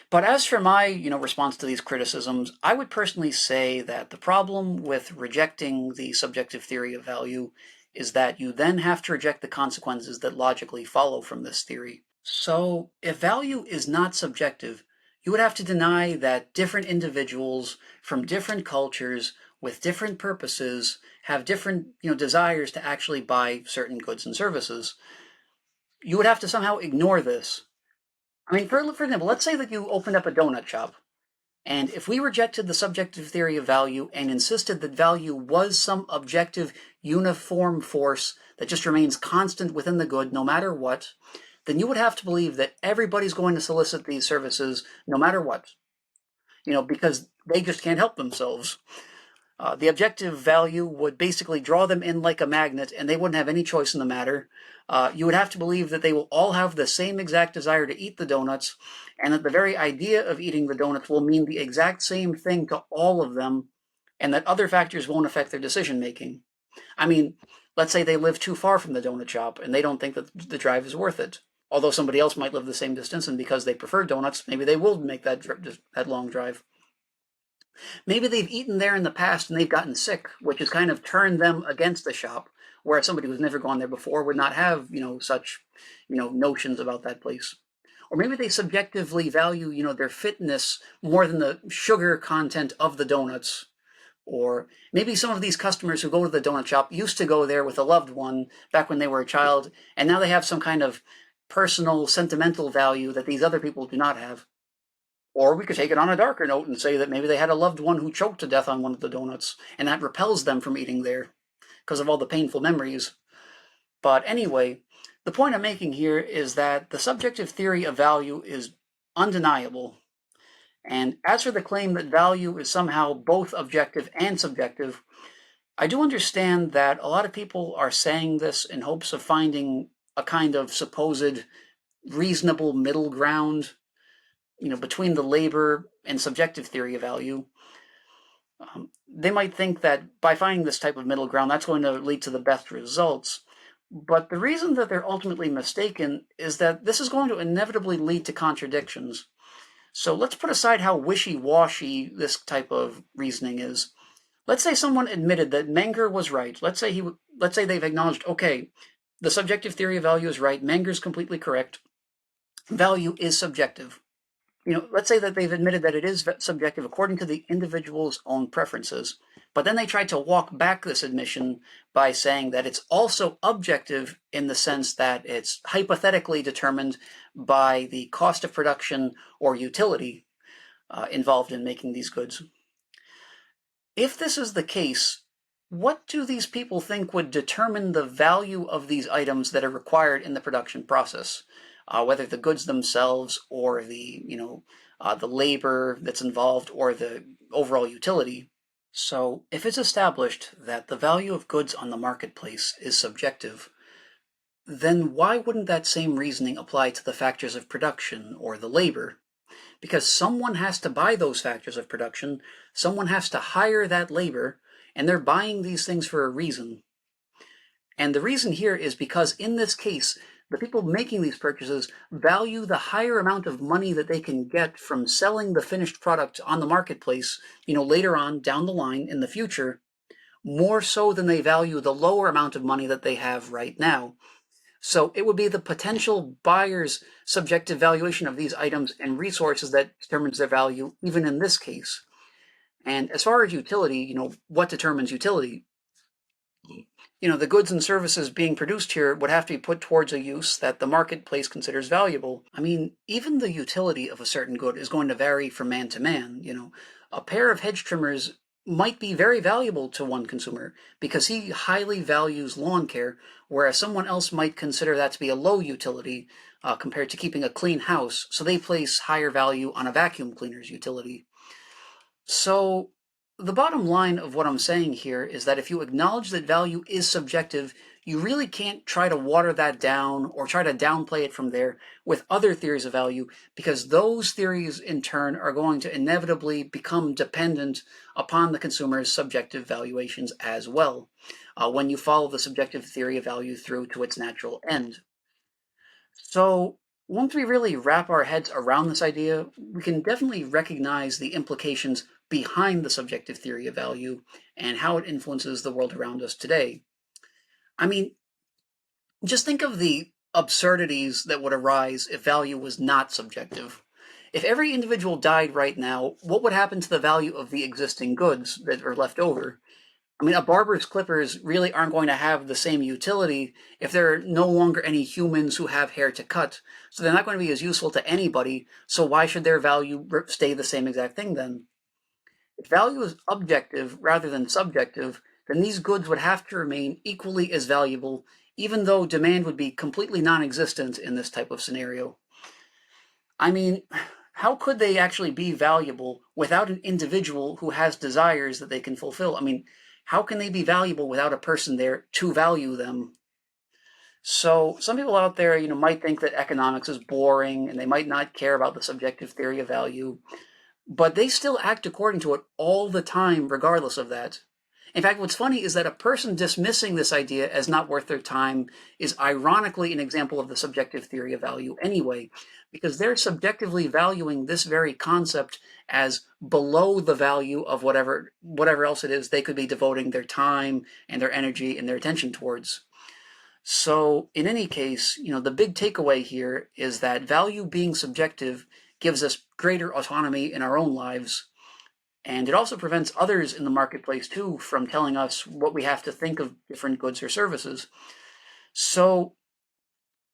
But as for my, response to these criticisms, I would personally say that the problem with rejecting the subjective theory of value is that you then have to reject the consequences that logically follow from this theory. So, if value is not subjective, you would have to deny that different individuals from different cultures with different purposes have different desires to actually buy certain goods and services. You would have to somehow ignore this. I mean, for example, let's say that you opened up a donut shop. And if we rejected the subjective theory of value and insisted that value was some objective, uniform force that just remains constant within the good no matter what, then you would have to believe that everybody's going to solicit these services no matter what, because they just can't help themselves. The objective value would basically draw them in like a magnet, and they wouldn't have any choice in the matter. You would have to believe that they will all have the same exact desire to eat the donuts, and that the very idea of eating the donuts will mean the exact same thing to all of them, and that other factors won't affect their decision making. I mean, let's say they live too far from the donut shop, and they don't think that the drive is worth it. Although somebody else might live the same distance, and because they prefer donuts, maybe they will make that long drive. Maybe they've eaten there in the past and they've gotten sick, which has kind of turned them against the shop, whereas somebody who's never gone there before would not have, such, notions about that place. Or maybe they subjectively value, their fitness more than the sugar content of the donuts. Or maybe some of these customers who go to the donut shop used to go there with a loved one back when they were a child, and now they have some kind of personal, sentimental value that these other people do not have. Or we could take it on a darker note and say that maybe they had a loved one who choked to death on one of the donuts, and that repels them from eating there because of all the painful memories. But anyway, the point I'm making here is that the subjective theory of value is undeniable. And as for the claim that value is somehow both objective and subjective, I do understand that a lot of people are saying this in hopes of finding a kind of supposed reasonable middle ground between the labor and subjective theory of value. They might think that by finding this type of middle ground, that's going to lead to the best results. But the reason that they're ultimately mistaken is that this is going to inevitably lead to contradictions. So let's put aside how wishy-washy this type of reasoning is. Let's say someone admitted that Menger was right. Let's say they've acknowledged, okay, the subjective theory of value is right. Menger's completely correct. Value is subjective. Let's say that they've admitted that it is subjective according to the individual's own preferences, but then they tried to walk back this admission by saying that it's also objective in the sense that it's hypothetically determined by the cost of production or utility involved in making these goods. If this is the case, what do these people think would determine the value of these items that are required in the production process? Whether the goods themselves or the labor that's involved or the overall utility. So if it's established that the value of goods on the marketplace is subjective, then why wouldn't that same reasoning apply to the factors of production or the labor? Because someone has to buy those factors of production, someone has to hire that labor, and they're buying these things for a reason. And the reason here is because in this case, the people making these purchases value the higher amount of money that they can get from selling the finished product on the marketplace, later on down the line in the future, more so than they value the lower amount of money that they have right now. So it would be the potential buyer's subjective valuation of these items and resources that determines their value, even in this case. And as far as utility, what determines utility? The goods and services being produced here would have to be put towards a use that the marketplace considers valuable. I mean, even the utility of a certain good is going to vary from man to man. A pair of hedge trimmers might be very valuable to one consumer because he highly values lawn care, whereas someone else might consider that to be a low utility compared to keeping a clean house, so they place higher value on a vacuum cleaner's utility. So the bottom line of what I'm saying here is that if you acknowledge that value is subjective, you really can't try to water that down or try to downplay it from there with other theories of value, because those theories in turn are going to inevitably become dependent upon the consumer's subjective valuations as well, when you follow the subjective theory of value through to its natural end. So once we really wrap our heads around this idea, we can definitely recognize the implications behind the subjective theory of value and how it influences the world around us today. I mean, just think of the absurdities that would arise if value was not subjective. If every individual died right now, what would happen to the value of the existing goods that are left over? I mean, a barber's clippers really aren't going to have the same utility if there are no longer any humans who have hair to cut. So they're not going to be as useful to anybody. So why should their value stay the same exact thing then? If value is objective rather than subjective, then these goods would have to remain equally as valuable, even though demand would be completely non-existent in this type of scenario. I mean, how could they actually be valuable without an individual who has desires that they can fulfill? I mean, how can they be valuable without a person there to value them? So some people out there, might think that economics is boring and they might not care about the subjective theory of value, but they still act according to it all the time, regardless of that. In fact, what's funny is that a person dismissing this idea as not worth their time is ironically an example of the subjective theory of value anyway, because they're subjectively valuing this very concept as below the value of whatever else it is they could be devoting their time and their energy and their attention towards. So in any case, the big takeaway here is that value being subjective gives us greater autonomy in our own lives. And it also prevents others in the marketplace too from telling us what we have to think of different goods or services. So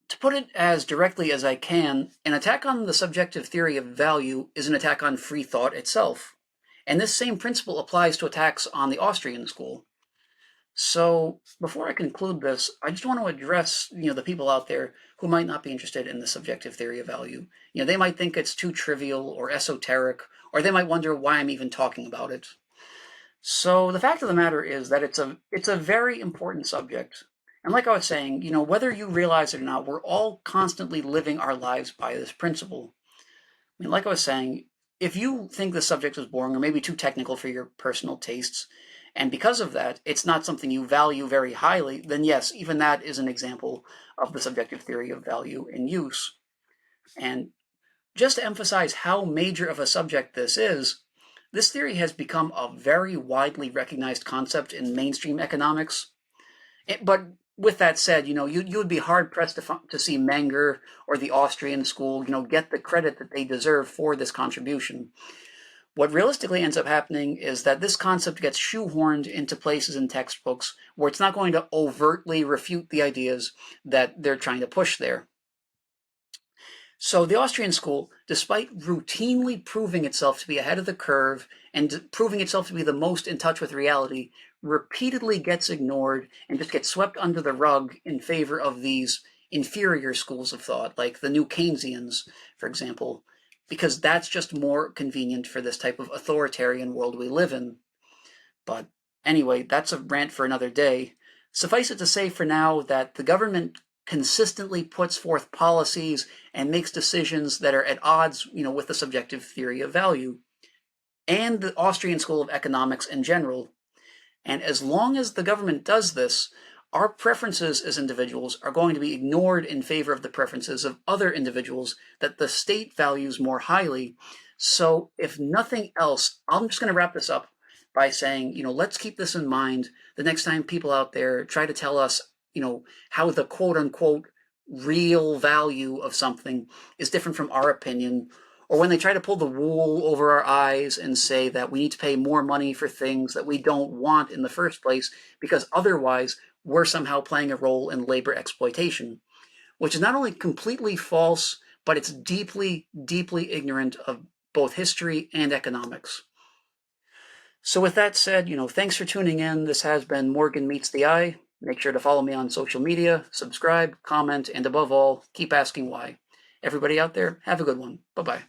to put it as directly as I can, an attack on the subjective theory of value is an attack on free thought itself. And this same principle applies to attacks on the Austrian School. So before I conclude this, I just want to address, the people out there who might not be interested in the subjective theory of value. They might think it's too trivial or esoteric, or they might wonder why I'm even talking about it. So the fact of the matter is that it's a very important subject. And like I was saying, whether you realize it or not, we're all constantly living our lives by this principle. I mean, like I was saying, if you think the subject is boring or maybe too technical for your personal tastes, and because of that, it's not something you value very highly, then yes, even that is an example of the subjective theory of value in use. And just to emphasize how major of a subject this is, this theory has become a very widely recognized concept in mainstream economics. But with that said, you would be hard pressed to see Menger or the Austrian School, get the credit that they deserve for this contribution. What realistically ends up happening is that this concept gets shoehorned into places in textbooks where it's not going to overtly refute the ideas that they're trying to push there. So the Austrian School, despite routinely proving itself to be ahead of the curve and proving itself to be the most in touch with reality, repeatedly gets ignored and just gets swept under the rug in favor of these inferior schools of thought, like the new Keynesians, for example, because that's just more convenient for this type of authoritarian world we live in. But anyway, that's a rant for another day. Suffice it to say for now that the government consistently puts forth policies and makes decisions that are at odds, with the subjective theory of value and the Austrian School of Economics in general. And as long as the government does this, our preferences as individuals are going to be ignored in favor of the preferences of other individuals that the state values more highly. So if nothing else, I'm just going to wrap this up by saying, let's keep this in mind the next time people out there try to tell us, how the quote unquote real value of something is different from our opinion, or when they try to pull the wool over our eyes and say that we need to pay more money for things that we don't want in the first place because otherwise we're somehow playing a role in labor exploitation, which is not only completely false, but it's deeply, deeply ignorant of both history and economics. So with that said, thanks for tuning in. This has been Morgan Meets the Eye. Make sure to follow me on social media, subscribe, comment, and above all, keep asking why. Everybody out there, have a good one. Bye-bye.